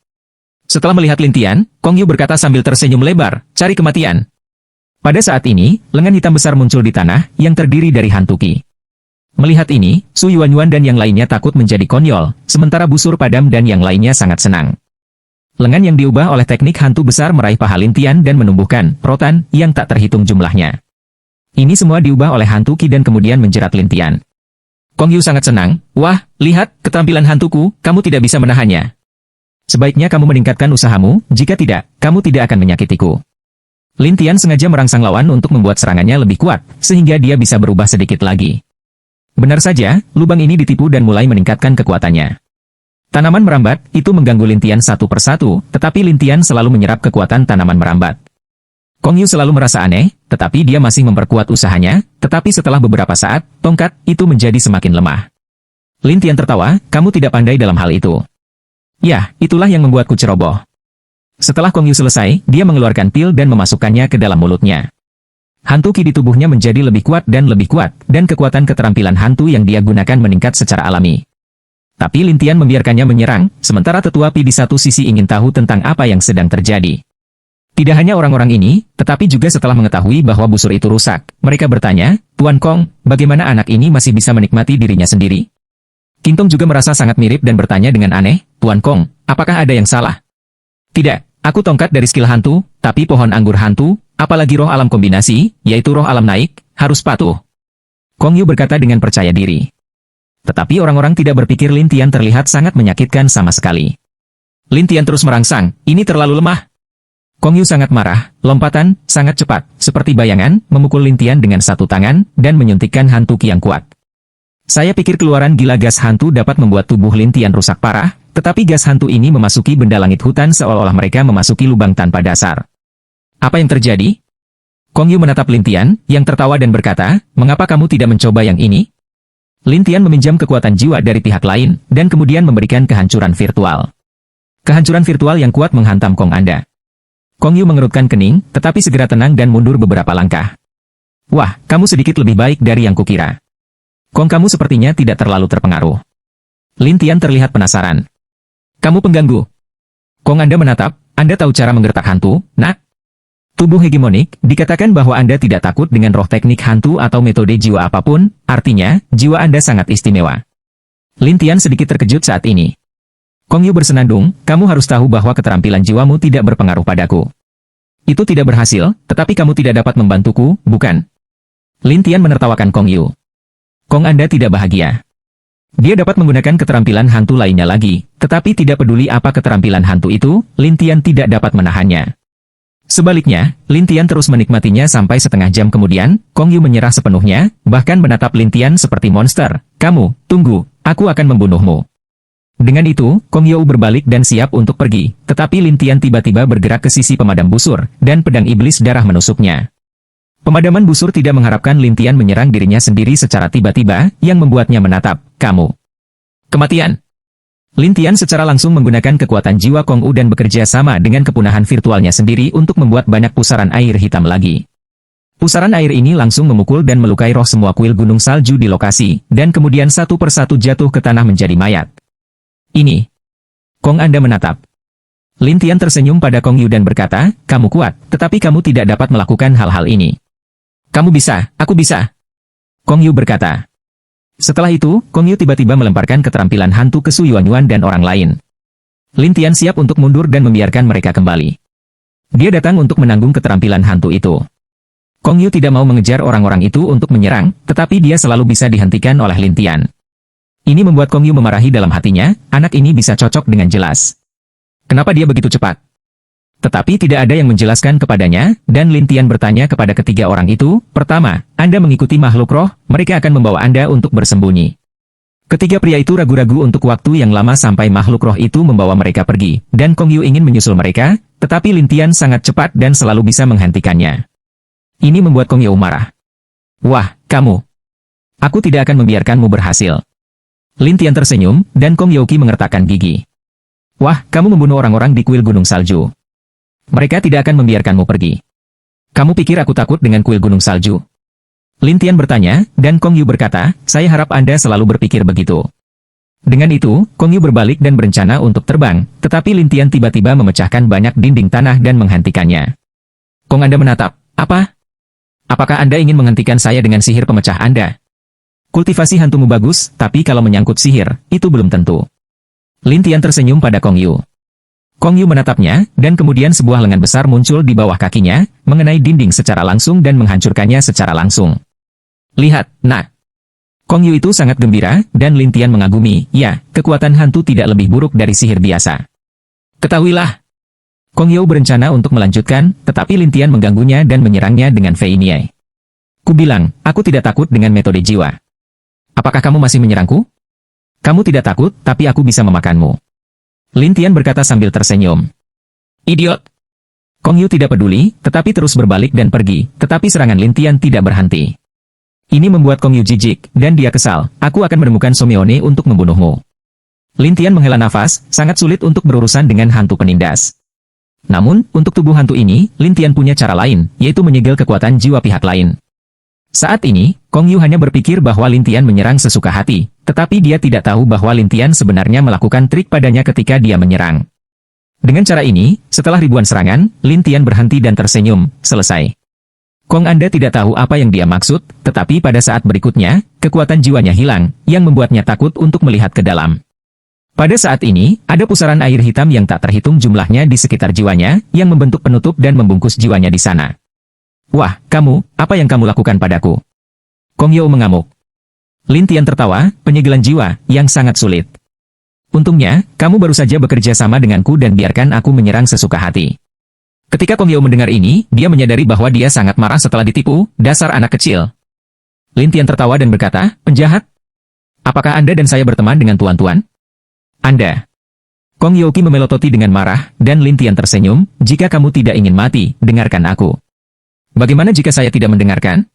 Setelah melihat Lin Tian, Kong Yu berkata sambil tersenyum lebar, cari kematian. Pada saat ini, lengan hitam besar muncul di tanah, yang terdiri dari hantu Qi. Melihat ini, Su Yuanyuan dan yang lainnya takut menjadi konyol, sementara busur padam dan yang lainnya sangat senang. Lengan yang diubah oleh teknik hantu besar meraih paha Lin Tian dan menumbuhkan rotan yang tak terhitung jumlahnya. Ini semua diubah oleh hantu Qi dan kemudian menjerat Lin Tian. Kong Yu sangat senang, wah, lihat, keterampilan hantuku, kamu tidak bisa menahannya. Sebaiknya kamu meningkatkan usahamu, jika tidak, kamu tidak akan menyakitiku. Lin Tian sengaja merangsang lawan untuk membuat serangannya lebih kuat, sehingga dia bisa berubah sedikit lagi. Benar saja, lubang ini ditipu dan mulai meningkatkan kekuatannya. Tanaman merambat, itu mengganggu Lin Tian satu persatu, tetapi Lin Tian selalu menyerap kekuatan tanaman merambat. Kong Yu selalu merasa aneh, tetapi dia masih memperkuat usahanya, tetapi setelah beberapa saat, tongkat itu menjadi semakin lemah. Lin Tian tertawa, kamu tidak pandai dalam hal itu. Ya, itulah yang membuatku ceroboh. Setelah Kong Yu selesai, dia mengeluarkan pil dan memasukkannya ke dalam mulutnya. Hantu Qi di tubuhnya menjadi lebih kuat, dan kekuatan keterampilan hantu yang dia gunakan meningkat secara alami. Tapi Lin Tian membiarkannya menyerang, sementara tetua Pi di satu sisi ingin tahu tentang apa yang sedang terjadi. Tidak hanya orang-orang ini, tetapi juga setelah mengetahui bahwa busur itu rusak, mereka bertanya, Tuan Kong, bagaimana anak ini masih bisa menikmati dirinya sendiri? Qingtong juga merasa sangat mirip dan bertanya dengan aneh, Tuan Kong, apakah ada yang salah? Tidak, aku tongkat dari skill hantu, tapi pohon anggur hantu, apalagi roh alam kombinasi, yaitu roh alam naik, harus patuh. Kong Yu berkata dengan percaya diri. Tetapi orang-orang tidak berpikir Lin Tian terlihat sangat menyakitkan sama sekali. Lin Tian terus merangsang, ini terlalu lemah. Kong Yu sangat marah, lompatan, sangat cepat, seperti bayangan, memukul Lin Tian dengan satu tangan, dan menyuntikkan hantu Qi yang kuat. Saya pikir keluaran gila gas hantu dapat membuat tubuh Lin Tian rusak parah, tetapi gas hantu ini memasuki benda langit hutan seolah-olah mereka memasuki lubang tanpa dasar. Apa yang terjadi? Kong Yu menatap Lin Tian, yang tertawa dan berkata, mengapa kamu tidak mencoba yang ini? Lin Tian meminjam kekuatan jiwa dari pihak lain, dan kemudian memberikan kehancuran virtual. Kehancuran virtual yang kuat menghantam Kong Anda. Kong Yu mengerutkan kening, tetapi segera tenang dan mundur beberapa langkah. Wah, kamu sedikit lebih baik dari yang kukira. Kong kamu sepertinya tidak terlalu terpengaruh. Lin Tian terlihat penasaran. Kamu pengganggu. Kong Anda menatap, Anda tahu cara menggertak hantu, nak? Tubuh hegemonik, dikatakan bahwa Anda tidak takut dengan roh teknik hantu atau metode jiwa apapun, artinya, jiwa Anda sangat istimewa. Lin Tian sedikit terkejut saat ini. Kong Yu bersenandung, kamu harus tahu bahwa keterampilan jiwamu tidak berpengaruh padaku. Itu tidak berhasil, tetapi kamu tidak dapat membantuku, bukan? Lin Tian menertawakan Kong Yu. Kong Anda tidak bahagia. Dia dapat menggunakan keterampilan hantu lainnya lagi, tetapi tidak peduli apa keterampilan hantu itu, Lin Tian tidak dapat menahannya. Sebaliknya, Lin Tian terus menikmatinya sampai setengah jam kemudian, Kong Yu menyerah sepenuhnya, bahkan menatap Lin Tian seperti monster. Kamu, tunggu, aku akan membunuhmu. Dengan itu, Kong Yu berbalik dan siap untuk pergi, tetapi Lin Tian tiba-tiba bergerak ke sisi pemadam busur, dan pedang iblis darah menusuknya. Pemadaman busur tidak mengharapkan Lin Tian menyerang dirinya sendiri secara tiba-tiba, yang membuatnya menatap, kamu. Kematian. Lin Tian secara langsung menggunakan kekuatan jiwa Kong U dan bekerja sama dengan kepunahan virtualnya sendiri untuk membuat banyak pusaran air hitam lagi. Pusaran air ini langsung memukul dan melukai roh semua kuil gunung salju di lokasi, dan kemudian satu persatu jatuh ke tanah menjadi mayat. Ini. Kong Anda menatap. Lin Tian tersenyum pada Kong Yu dan berkata, kamu kuat, tetapi kamu tidak dapat melakukan hal-hal ini. Kamu bisa, aku bisa. Kong Yu berkata. Setelah itu, Kong Yu tiba-tiba melemparkan keterampilan hantu ke Su Yuanyuan dan orang lain. Lin Tian siap untuk mundur dan membiarkan mereka kembali. Dia datang untuk menanggung keterampilan hantu itu. Kong Yu tidak mau mengejar orang-orang itu untuk menyerang, tetapi dia selalu bisa dihentikan oleh Lin Tian. Ini membuat Kong Yu memarahi dalam hatinya, anak ini bisa cocok dengan jelas. Kenapa dia begitu cepat? Tetapi tidak ada yang menjelaskan kepadanya, dan Lin Tian bertanya kepada ketiga orang itu, pertama, Anda mengikuti makhluk roh, mereka akan membawa Anda untuk bersembunyi. Ketiga pria itu ragu-ragu untuk waktu yang lama sampai makhluk roh itu membawa mereka pergi, dan Kong Yu ingin menyusul mereka, tetapi Lin Tian sangat cepat dan selalu bisa menghentikannya. Ini membuat Kong Yu marah. Wah, kamu. Aku tidak akan membiarkanmu berhasil. Lin Tian tersenyum, dan Kong Youki mengertakkan gigi. Wah, kamu membunuh orang-orang di kuil gunung salju. Mereka tidak akan membiarkanmu pergi. Kamu pikir aku takut dengan kuil gunung salju? Lin Tian bertanya, dan Kong Yu berkata, saya harap Anda selalu berpikir begitu. Dengan itu, Kong Yu berbalik dan berencana untuk terbang, tetapi Lin Tian tiba-tiba memecahkan banyak dinding tanah dan menghentikannya. Kong Anda menatap, apa? Apakah Anda ingin menghentikan saya dengan sihir pemecah Anda? Kultivasi hantumu bagus, tapi kalau menyangkut sihir, itu belum tentu. Lin Tian tersenyum pada Kong Yu. Kong Yu menatapnya, dan kemudian sebuah lengan besar muncul di bawah kakinya, mengenai dinding secara langsung dan menghancurkannya secara langsung. Lihat, nak. Kong Yu itu sangat gembira, dan Lin Tian mengagumi, ya, kekuatan hantu tidak lebih buruk dari sihir biasa. Ketahuilah. Kong Yu berencana untuk melanjutkan, tetapi Lin Tian mengganggunya dan menyerangnya dengan Fei Niai. Ku bilang, aku tidak takut dengan metode jiwa. Apakah kamu masih menyerangku? Kamu tidak takut, tapi aku bisa memakanmu. Lin Tian berkata sambil tersenyum. Idiot! Kong Yu tidak peduli, tetapi terus berbalik dan pergi, tetapi serangan Lin Tian tidak berhenti. Ini membuat Kong Yu jijik, dan dia kesal, aku akan menemukan Someone untuk membunuhmu. Lin Tian menghela nafas, sangat sulit untuk berurusan dengan hantu penindas. Namun, untuk tubuh hantu ini, Lin Tian punya cara lain, yaitu menyegel kekuatan jiwa pihak lain. Saat ini, Kong Yu hanya berpikir bahwa Lin Tian menyerang sesuka hati, tetapi dia tidak tahu bahwa Lin Tian sebenarnya melakukan trik padanya ketika dia menyerang. Dengan cara ini, setelah ribuan serangan, Lin Tian berhenti dan tersenyum, selesai. Kong Anda tidak tahu apa yang dia maksud, tetapi pada saat berikutnya, kekuatan jiwanya hilang, yang membuatnya takut untuk melihat ke dalam. Pada saat ini, ada pusaran air hitam yang tak terhitung jumlahnya di sekitar jiwanya, yang membentuk penutup dan membungkus jiwanya di sana. Wah, kamu, apa yang kamu lakukan padaku? Kong Yu mengamuk. Lin Tian tertawa, penyegelan jiwa, yang sangat sulit. Untungnya, kamu baru saja bekerja sama denganku dan biarkan aku menyerang sesuka hati. Ketika Kong Yu mendengar ini, dia menyadari bahwa dia sangat marah setelah ditipu, dasar anak kecil. Lin Tian tertawa dan berkata, penjahat? Apakah Anda dan saya berteman dengan tuan-tuan? Anda. Kong Youki memelototi dengan marah, dan Lin Tian tersenyum, jika kamu tidak ingin mati, dengarkan aku. Bagaimana jika saya tidak mendengarkan?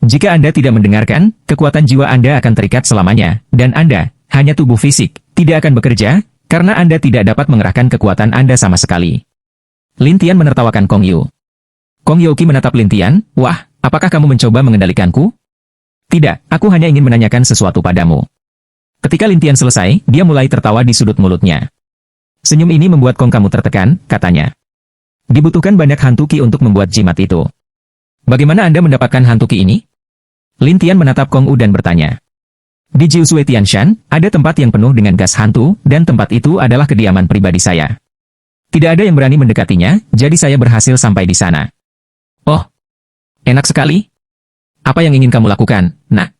Jika Anda tidak mendengarkan, kekuatan jiwa Anda akan terikat selamanya, dan Anda, hanya tubuh fisik, tidak akan bekerja, karena Anda tidak dapat mengerahkan kekuatan Anda sama sekali. Lin Tian menertawakan Kong Yu. Kong Youki menatap Lin Tian, wah, apakah kamu mencoba mengendalikanku? Tidak, aku hanya ingin menanyakan sesuatu padamu. Ketika Lin Tian selesai, dia mulai tertawa di sudut mulutnya. Senyum ini membuat Kong kamu tertekan, katanya. Dibutuhkan banyak hantu Qi untuk membuat jimat itu. Bagaimana Anda mendapatkan hantu Qi ini? Lin Tian menatap Kong U dan bertanya. Di Jiuzue Tianshan, ada tempat yang penuh dengan gas hantu, dan tempat itu adalah kediaman pribadi saya. Tidak ada yang berani mendekatinya, jadi saya berhasil sampai di sana. Oh, enak sekali. Apa yang ingin kamu lakukan, nak?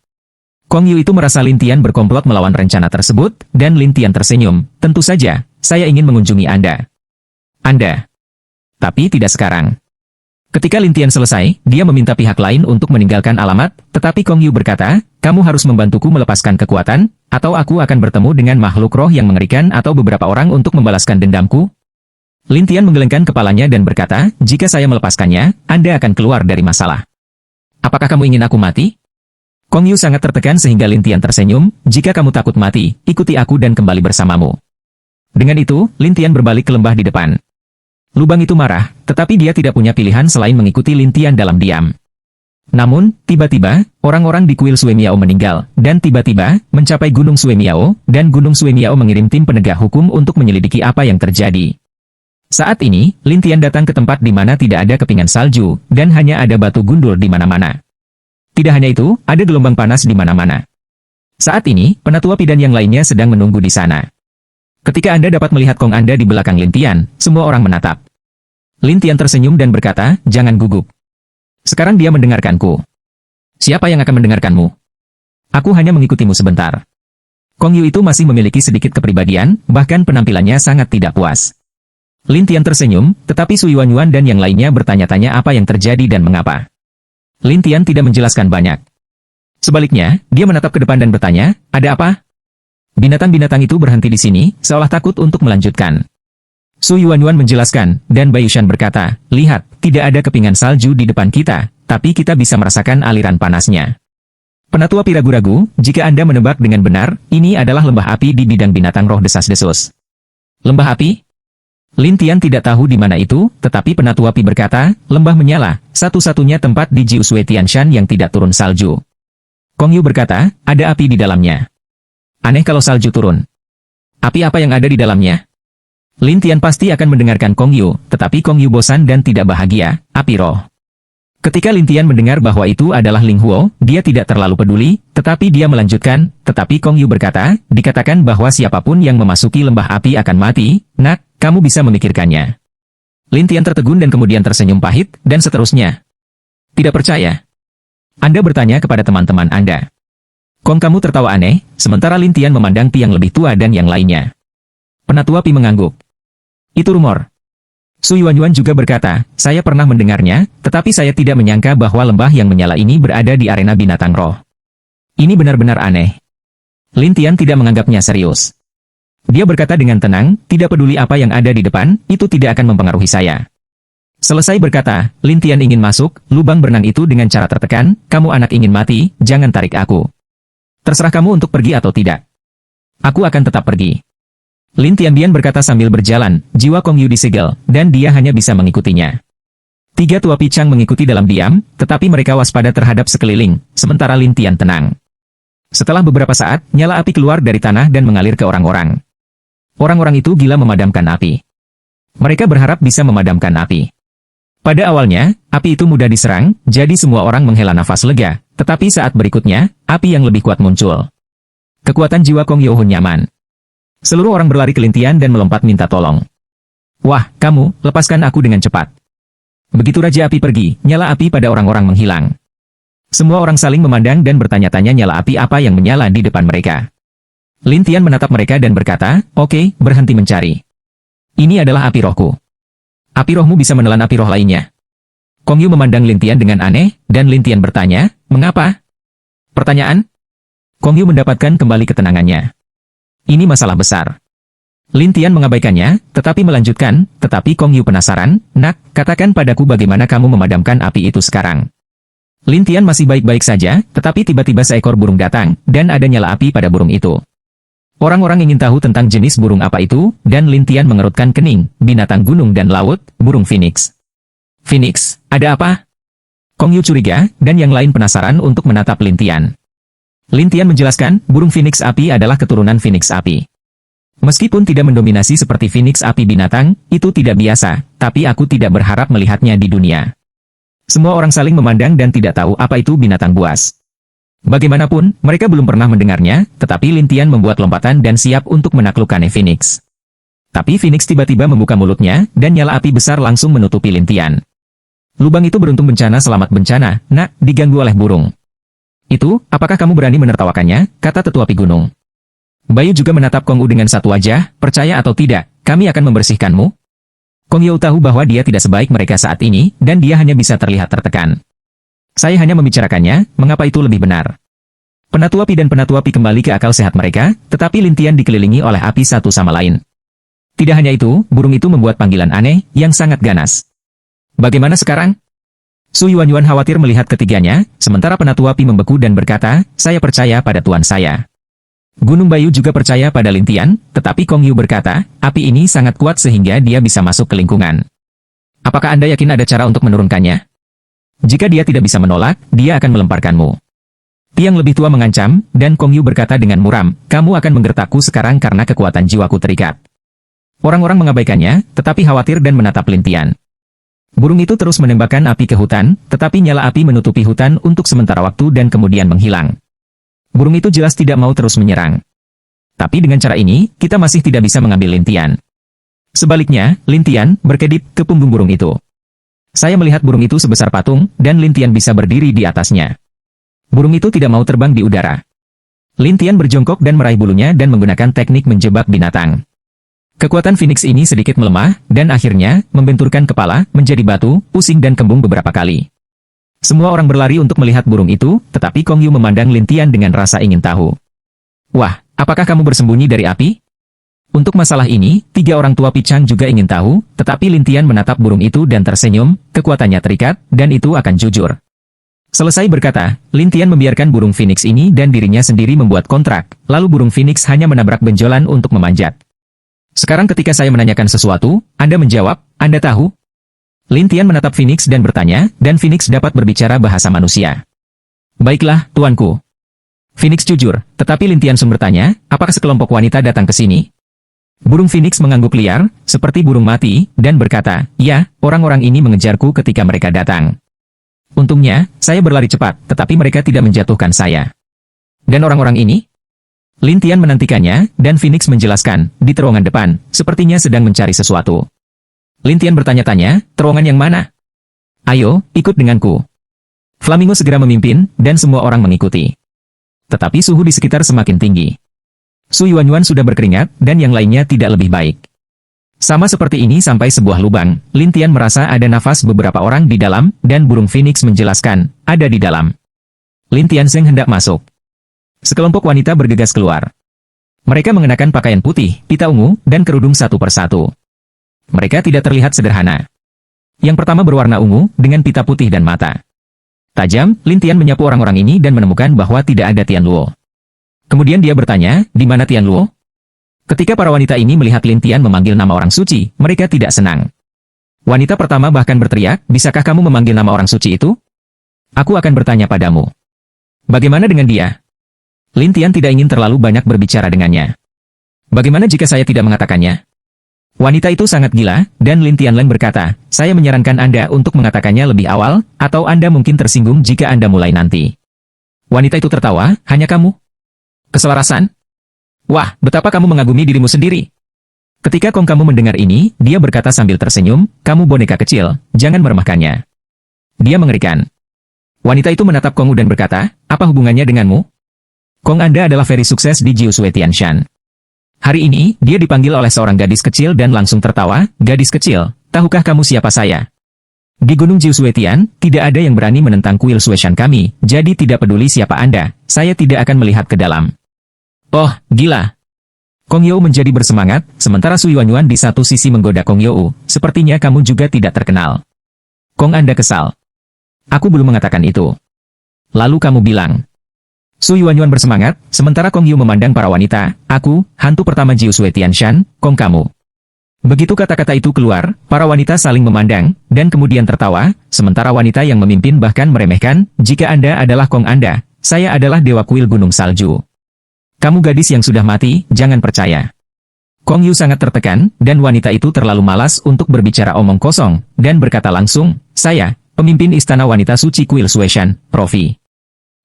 Kong Yu itu merasa Lin Tian berkomplot melawan rencana tersebut, dan Lin Tian tersenyum, tentu saja, saya ingin mengunjungi Anda. Anda. Tapi tidak sekarang. Ketika Lin Tian selesai, dia meminta pihak lain untuk meninggalkan alamat, tetapi Kong Yu berkata, kamu harus membantuku melepaskan kekuatan, atau aku akan bertemu dengan makhluk roh yang mengerikan atau beberapa orang untuk membalaskan dendamku. Lin Tian menggelengkan kepalanya dan berkata, jika saya melepaskannya, Anda akan keluar dari masalah. Apakah kamu ingin aku mati? Kong Yu sangat tertekan sehingga Lin Tian tersenyum, jika kamu takut mati, ikuti aku dan kembali bersamamu. Dengan itu, Lin Tian berbalik ke lembah di depan. Lubang itu marah, tetapi dia tidak punya pilihan selain mengikuti Lin Tian dalam diam. Namun, tiba-tiba, orang-orang di kuil Sue Miao meninggal, dan tiba-tiba, mencapai Gunung Sue Miao, dan Gunung Sue Miao mengirim tim penegak hukum untuk menyelidiki apa yang terjadi. Saat ini, Lin Tian datang ke tempat di mana tidak ada kepingan salju, dan hanya ada batu gundul di mana-mana. Tidak hanya itu, ada gelombang panas di mana-mana. Saat ini, penatua Pidan yang lainnya sedang menunggu di sana. Ketika Anda dapat melihat Kong Anda di belakang Lin Tian, semua orang menatap. Lin Tian tersenyum dan berkata, "Jangan gugup. Sekarang dia mendengarkanku." "Siapa yang akan mendengarkanmu?" "Aku hanya mengikutimu sebentar." Kong Yu itu masih memiliki sedikit kepribadian, bahkan penampilannya sangat tidak puas. Lin Tian tersenyum, tetapi Sui Yuanyuan dan yang lainnya bertanya-tanya apa yang terjadi dan mengapa. Lin Tian tidak menjelaskan banyak. Sebaliknya, dia menatap ke depan dan bertanya, "Ada apa?" Binatang-binatang itu berhenti di sini, seolah takut untuk melanjutkan. Sui Yuanyuan menjelaskan, dan Bai Yushan berkata, "Lihat, tidak ada kepingan salju di depan kita, tapi kita bisa merasakan aliran panasnya." Penatua Pi ragu-ragu, jika Anda menebak dengan benar, ini adalah lembah api di bidang binatang roh desas-desus. Lembah api? Lin Tian tidak tahu di mana itu, tetapi Penatua Pi berkata, "Lembah menyala, satu-satunya tempat di Jiusui Tianshan yang tidak turun salju." Kong Yu berkata, "Ada api di dalamnya. Aneh kalau salju turun. Api apa yang ada di dalamnya?" Lin Tian pasti akan mendengarkan Kong Yu, tetapi Kong Yu bosan dan tidak bahagia, api roh. Ketika Lin Tian mendengar bahwa itu adalah Ling Huo, dia tidak terlalu peduli, tetapi dia melanjutkan, tetapi Kong Yu berkata, "Dikatakan bahwa siapapun yang memasuki lembah api akan mati, Nak, kamu bisa memikirkannya." Lin Tian tertegun dan kemudian tersenyum pahit, dan seterusnya. "Tidak percaya? Anda bertanya kepada teman-teman Anda." Kong kamu tertawa aneh, sementara Lin Tian memandang Pi yang lebih tua dan yang lainnya. Penatua Pi mengangguk. "Itu rumor." Sui Yuanyuan juga berkata, "Saya pernah mendengarnya, tetapi saya tidak menyangka bahwa lembah yang menyala ini berada di arena binatang roh. Ini benar-benar aneh." Lin Tian tidak menganggapnya serius. Dia berkata dengan tenang, "Tidak peduli apa yang ada di depan, itu tidak akan mempengaruhi saya." Selesai berkata, Lin Tian ingin masuk, lubang berenang itu dengan cara tertekan, "Kamu anak ingin mati, jangan tarik aku. Terserah kamu untuk pergi atau tidak. Aku akan tetap pergi." Lin Tianbian berkata sambil berjalan, jiwa Kong Yu disegel, dan dia hanya bisa mengikutinya. Tiga tua Pichang mengikuti dalam diam, tetapi mereka waspada terhadap sekeliling, sementara Lin Tian tenang. Setelah beberapa saat, nyala api keluar dari tanah dan mengalir ke orang-orang. Orang-orang itu gila memadamkan api. Mereka berharap bisa memadamkan api. Pada awalnya, api itu mudah diserang, jadi semua orang menghela nafas lega, tetapi saat berikutnya, api yang lebih kuat muncul. Kekuatan jiwa Kong Yu Hun nyaman. Seluruh orang berlari ke Lin Tian dan melompat minta tolong. "Wah, kamu, lepaskan aku dengan cepat." Begitu Raja Api pergi, nyala api pada orang-orang menghilang. Semua orang saling memandang dan bertanya-tanya nyala api apa yang menyala di depan mereka. Lin Tian menatap mereka dan berkata, "Oke, berhenti mencari. Ini adalah api rohku. Api rohmu bisa menelan api roh lainnya." Kong Yu memandang Lin Tian dengan aneh, dan Lin Tian bertanya, "Mengapa?" Pertanyaan? Kong Yu mendapatkan kembali ketenangannya. Ini masalah besar. Lin Tian mengabaikannya, tetapi melanjutkan, tetapi Kong Yu penasaran, "Nak, katakan padaku bagaimana kamu memadamkan api itu sekarang." Lin Tian masih baik-baik saja, tetapi tiba-tiba seekor burung datang, dan ada nyala api pada burung itu. Orang-orang ingin tahu tentang jenis burung apa itu, dan Lin Tian mengerutkan kening, binatang gunung dan laut, burung phoenix. "Phoenix, ada apa?" Kong Yu curiga, dan yang lain penasaran untuk menatap Lin Tian. Lin Tian menjelaskan, burung phoenix api adalah keturunan phoenix api. Meskipun tidak mendominasi seperti phoenix api binatang, itu tidak biasa, tapi aku tidak berharap melihatnya di dunia. Semua orang saling memandang dan tidak tahu apa itu binatang buas. Bagaimanapun, mereka belum pernah mendengarnya, tetapi Lin Tian membuat lompatan dan siap untuk menaklukkan phoenix. Tapi phoenix tiba-tiba membuka mulutnya, dan nyala api besar langsung menutupi Lin Tian. "Lubang itu beruntung bencana selamat bencana, Nak, diganggu oleh burung." "Itu, apakah kamu berani menertawakannya?" kata tetua Pi Gunung. Bayu juga menatap Kong Yu dengan satu wajah, "Percaya atau tidak, kami akan membersihkanmu." Kong Yu tahu bahwa dia tidak sebaik mereka saat ini, dan dia hanya bisa terlihat tertekan. "Saya hanya membicarakannya, mengapa itu lebih benar." Penatua Pi dan Penatua Pi kembali ke akal sehat mereka, tetapi Lin Tian dikelilingi oleh api satu sama lain. Tidak hanya itu, burung itu membuat panggilan aneh, yang sangat ganas. "Bagaimana sekarang?" Sui Yuanyuan khawatir melihat ketiganya, sementara Penatua Pi membeku dan berkata, "Saya percaya pada tuan saya." Gunung Bayu juga percaya pada Lin Tian, tetapi Kong Yu berkata, "Api ini sangat kuat sehingga dia bisa masuk ke lingkungan. Apakah Anda yakin ada cara untuk menurunkannya? Jika dia tidak bisa menolak, dia akan melemparkanmu." Pi yang lebih tua mengancam, dan Kong Yu berkata dengan muram, "Kamu akan menggertakku sekarang karena kekuatan jiwaku terikat." Orang-orang mengabaikannya, tetapi khawatir dan menatap Lin Tian. Burung itu terus menembakkan api ke hutan, tetapi nyala api menutupi hutan untuk sementara waktu dan kemudian menghilang. Burung itu jelas tidak mau terus menyerang. Tapi dengan cara ini, kita masih tidak bisa mengambil Lin Tian. Sebaliknya, Lin Tian berkedip ke punggung burung itu. Saya melihat burung itu sebesar patung, dan Lin Tian bisa berdiri di atasnya. Burung itu tidak mau terbang di udara. Lin Tian berjongkok dan meraih bulunya dan menggunakan teknik menjebak binatang. Kekuatan Phoenix ini sedikit melemah, dan akhirnya, membenturkan kepala, menjadi batu, pusing dan kembung beberapa kali. Semua orang berlari untuk melihat burung itu, tetapi Kong Yu memandang Lin Tian dengan rasa ingin tahu. Wah, apakah kamu bersembunyi dari api? Untuk masalah ini, 3 orang tua Pichang juga ingin tahu, tetapi Lin Tian menatap burung itu dan tersenyum, kekuatannya terikat, dan itu akan jujur. Selesai berkata, Lin Tian membiarkan burung Phoenix ini dan dirinya sendiri membuat kontrak, lalu burung Phoenix hanya menabrak benjolan untuk memanjat. Sekarang ketika saya menanyakan sesuatu, Anda menjawab, Anda tahu? Lin Tian menatap Phoenix dan bertanya, dan Phoenix dapat berbicara bahasa manusia. Baiklah, tuanku. Phoenix jujur, tetapi Lin Tian Sun bertanya, apakah sekelompok wanita datang ke sini? Burung Phoenix mengangguk liar, seperti burung mati, dan berkata, ya, orang-orang ini mengejarku ketika mereka datang. Untungnya, saya berlari cepat, tetapi mereka tidak menjatuhkan saya. Dan orang-orang ini? Lin Tian menantikannya, dan Phoenix menjelaskan, di terowongan depan, sepertinya sedang mencari sesuatu. Lin Tian bertanya-tanya, terowongan yang mana? Ayo, ikut denganku. Flamingo segera memimpin, dan semua orang mengikuti. Tetapi suhu di sekitar semakin tinggi. Su Yuanyuan sudah berkeringat, dan yang lainnya tidak lebih baik. Sama seperti ini sampai sebuah lubang, Lin Tian merasa ada nafas beberapa orang di dalam, dan burung Phoenix menjelaskan, ada di dalam. Lin Tianzeng hendak masuk. Sekelompok wanita bergegas keluar. Mereka mengenakan pakaian putih, pita ungu, dan kerudung satu persatu. Mereka tidak terlihat sederhana. Yang pertama berwarna ungu, dengan pita putih dan mata tajam, Lin Tian menyapu orang-orang ini dan menemukan bahwa tidak ada Tian Luo. Kemudian dia bertanya, di mana Tian Luo? Ketika para wanita ini melihat Lin Tian memanggil nama orang suci, mereka tidak senang. Wanita pertama bahkan berteriak, bisakah kamu memanggil nama orang suci itu? Aku akan bertanya padamu. Bagaimana dengan dia? Lin Tian tidak ingin terlalu banyak berbicara dengannya. Bagaimana jika saya tidak mengatakannya? Wanita itu sangat gila, dan Lin Tianleng berkata, saya menyarankan Anda untuk mengatakannya lebih awal, atau Anda mungkin tersinggung jika Anda mulai nanti. Wanita itu tertawa, hanya kamu? Keselarasan? Wah, betapa kamu mengagumi dirimu sendiri. Ketika Kong kamu mendengar ini, dia berkata sambil tersenyum, kamu boneka kecil, jangan meremehkannya. Dia mengerikan. Wanita itu menatap Kong dan berkata, apa hubungannya denganmu? Kong Anda adalah very sukses di Jiusui Tianshan. Hari ini, dia dipanggil oleh seorang gadis kecil dan langsung tertawa, gadis kecil, tahukah kamu siapa saya? Di Gunung Jiusuetian, tidak ada yang berani menentang kuil Sueshan kami, jadi tidak peduli siapa Anda, saya tidak akan melihat ke dalam. Oh, gila. Kong You menjadi bersemangat, sementara Su Yuanyuan di satu sisi menggoda Kong You, sepertinya kamu juga tidak terkenal. Kong Anda kesal. Aku belum mengatakan itu. Lalu kamu bilang. Su Yuanyuan bersemangat, sementara Kong Yu memandang para wanita, aku, hantu pertama Jiusui Tianshan, Kong kamu. Begitu kata-kata itu keluar, para wanita saling memandang, dan kemudian tertawa, sementara wanita yang memimpin bahkan meremehkan, jika Anda adalah Kong Anda, saya adalah Dewa Kuil Gunung Salju. Kamu gadis yang sudah mati, jangan percaya. Kong Yu sangat tertekan, dan wanita itu terlalu malas untuk berbicara omong kosong, dan berkata langsung, saya, pemimpin Istana Wanita Suci Kuil Sueshan, Profi.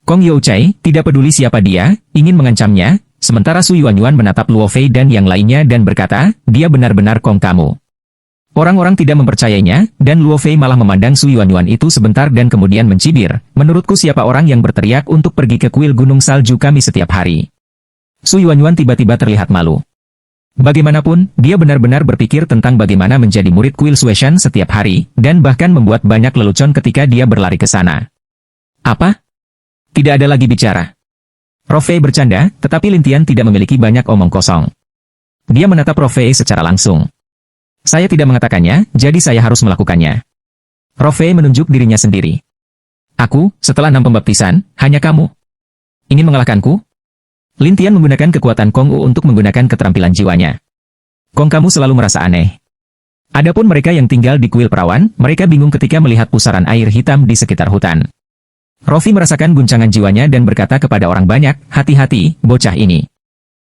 Kong Youchai, tidak peduli siapa dia, ingin mengancamnya, sementara Su Yuanyuan menatap Luo Fei dan yang lainnya dan berkata, dia benar-benar Kong kamu. Orang-orang tidak mempercayainya, dan Luo Fei malah memandang Su Yuanyuan itu sebentar dan kemudian mencibir, menurutku siapa orang yang berteriak untuk pergi ke kuil Gunung Salju kami setiap hari. Su Yuanyuan tiba-tiba terlihat malu. Bagaimanapun, dia benar-benar berpikir tentang bagaimana menjadi murid kuil Sueshan setiap hari, dan bahkan membuat banyak lelucon ketika dia berlari ke sana. Apa? Tidak ada lagi bicara. Rofei bercanda, tetapi Lin Tian tidak memiliki banyak omong kosong. Dia menatap Rofei secara langsung. Saya tidak mengatakannya, jadi saya harus melakukannya. Rofei menunjuk dirinya sendiri. Aku, setelah 6 pembaptisan, hanya kamu. Ingin mengalahkanku? Lin Tian menggunakan kekuatan Kong U untuk menggunakan keterampilan jiwanya. Kong kamu selalu merasa aneh. Adapun mereka yang tinggal di kuil perawan, mereka bingung ketika melihat pusaran air hitam di sekitar hutan. Rofi merasakan guncangan jiwanya dan berkata kepada orang banyak, hati-hati, bocah ini.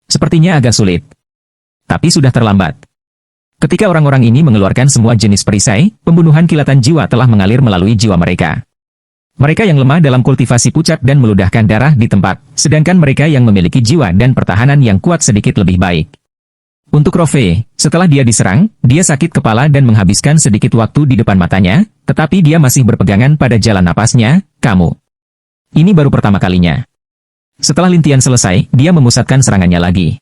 Sepertinya agak sulit. Tapi sudah terlambat. Ketika orang-orang ini mengeluarkan semua jenis perisai, pembunuhan kilatan jiwa telah mengalir melalui jiwa mereka. Mereka yang lemah dalam kultivasi pucat dan meludahkan darah di tempat, sedangkan mereka yang memiliki jiwa dan pertahanan yang kuat sedikit lebih baik. Untuk Rove, setelah dia diserang, dia sakit kepala dan menghabiskan sedikit waktu di depan matanya, tetapi dia masih berpegangan pada jalan napasnya. Kamu. Ini baru pertama kalinya. Setelah Lintian selesai, dia memusatkan serangannya lagi.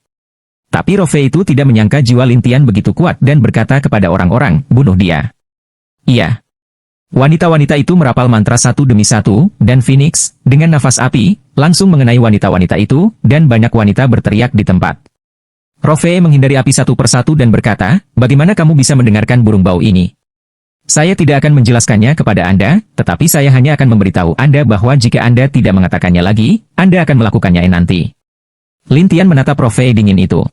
Tapi Rove itu tidak menyangka jiwa Lintian begitu kuat dan berkata kepada orang-orang, bunuh dia. Iya. Wanita-wanita itu merapal mantra satu demi satu, dan Phoenix, dengan nafas api, langsung mengenai wanita-wanita itu, dan banyak wanita berteriak di tempat. Rove menghindari api satu persatu dan berkata, bagaimana kamu bisa mendengarkan burung bau ini? Saya tidak akan menjelaskannya kepada Anda, tetapi saya hanya akan memberitahu Anda bahwa jika Anda tidak mengatakannya lagi, Anda akan melakukannya nanti. Lintian menatap Rove dingin itu.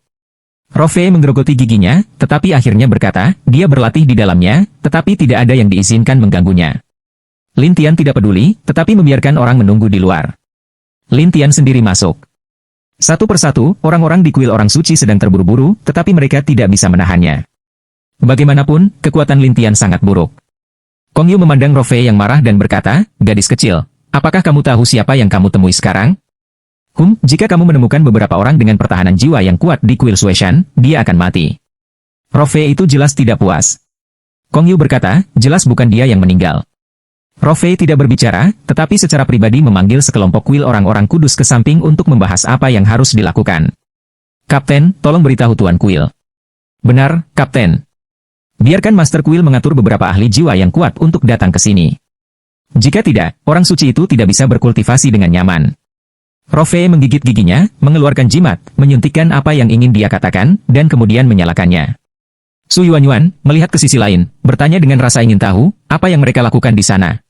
Rove menggerogoti giginya, tetapi akhirnya berkata, dia berlatih di dalamnya, tetapi tidak ada yang diizinkan mengganggunya. Lintian tidak peduli, tetapi membiarkan orang menunggu di luar. Lintian sendiri masuk. Satu persatu, orang-orang di kuil orang suci sedang terburu-buru, tetapi mereka tidak bisa menahannya. Bagaimanapun, kekuatan Lintian sangat buruk. Kong Yu memandang Rove yang marah dan berkata, gadis kecil, apakah kamu tahu siapa yang kamu temui sekarang? Jika kamu menemukan beberapa orang dengan pertahanan jiwa yang kuat di kuil Sueshan, dia akan mati. Rove itu jelas tidak puas. Kong Yu berkata, jelas bukan dia yang meninggal. Rove tidak berbicara, tetapi secara pribadi memanggil sekelompok kuil orang-orang kudus ke samping untuk membahas apa yang harus dilakukan. Kapten, tolong beritahu Tuan Kuil. Benar, Kapten. Biarkan Master Kuil mengatur beberapa ahli jiwa yang kuat untuk datang ke sini. Jika tidak, orang suci itu tidak bisa berkultivasi dengan nyaman. Rove menggigit giginya, mengeluarkan jimat, menyuntikkan apa yang ingin dia katakan, dan kemudian menyalakannya. Su Yuanyuan melihat ke sisi lain, bertanya dengan rasa ingin tahu, apa yang mereka lakukan di sana.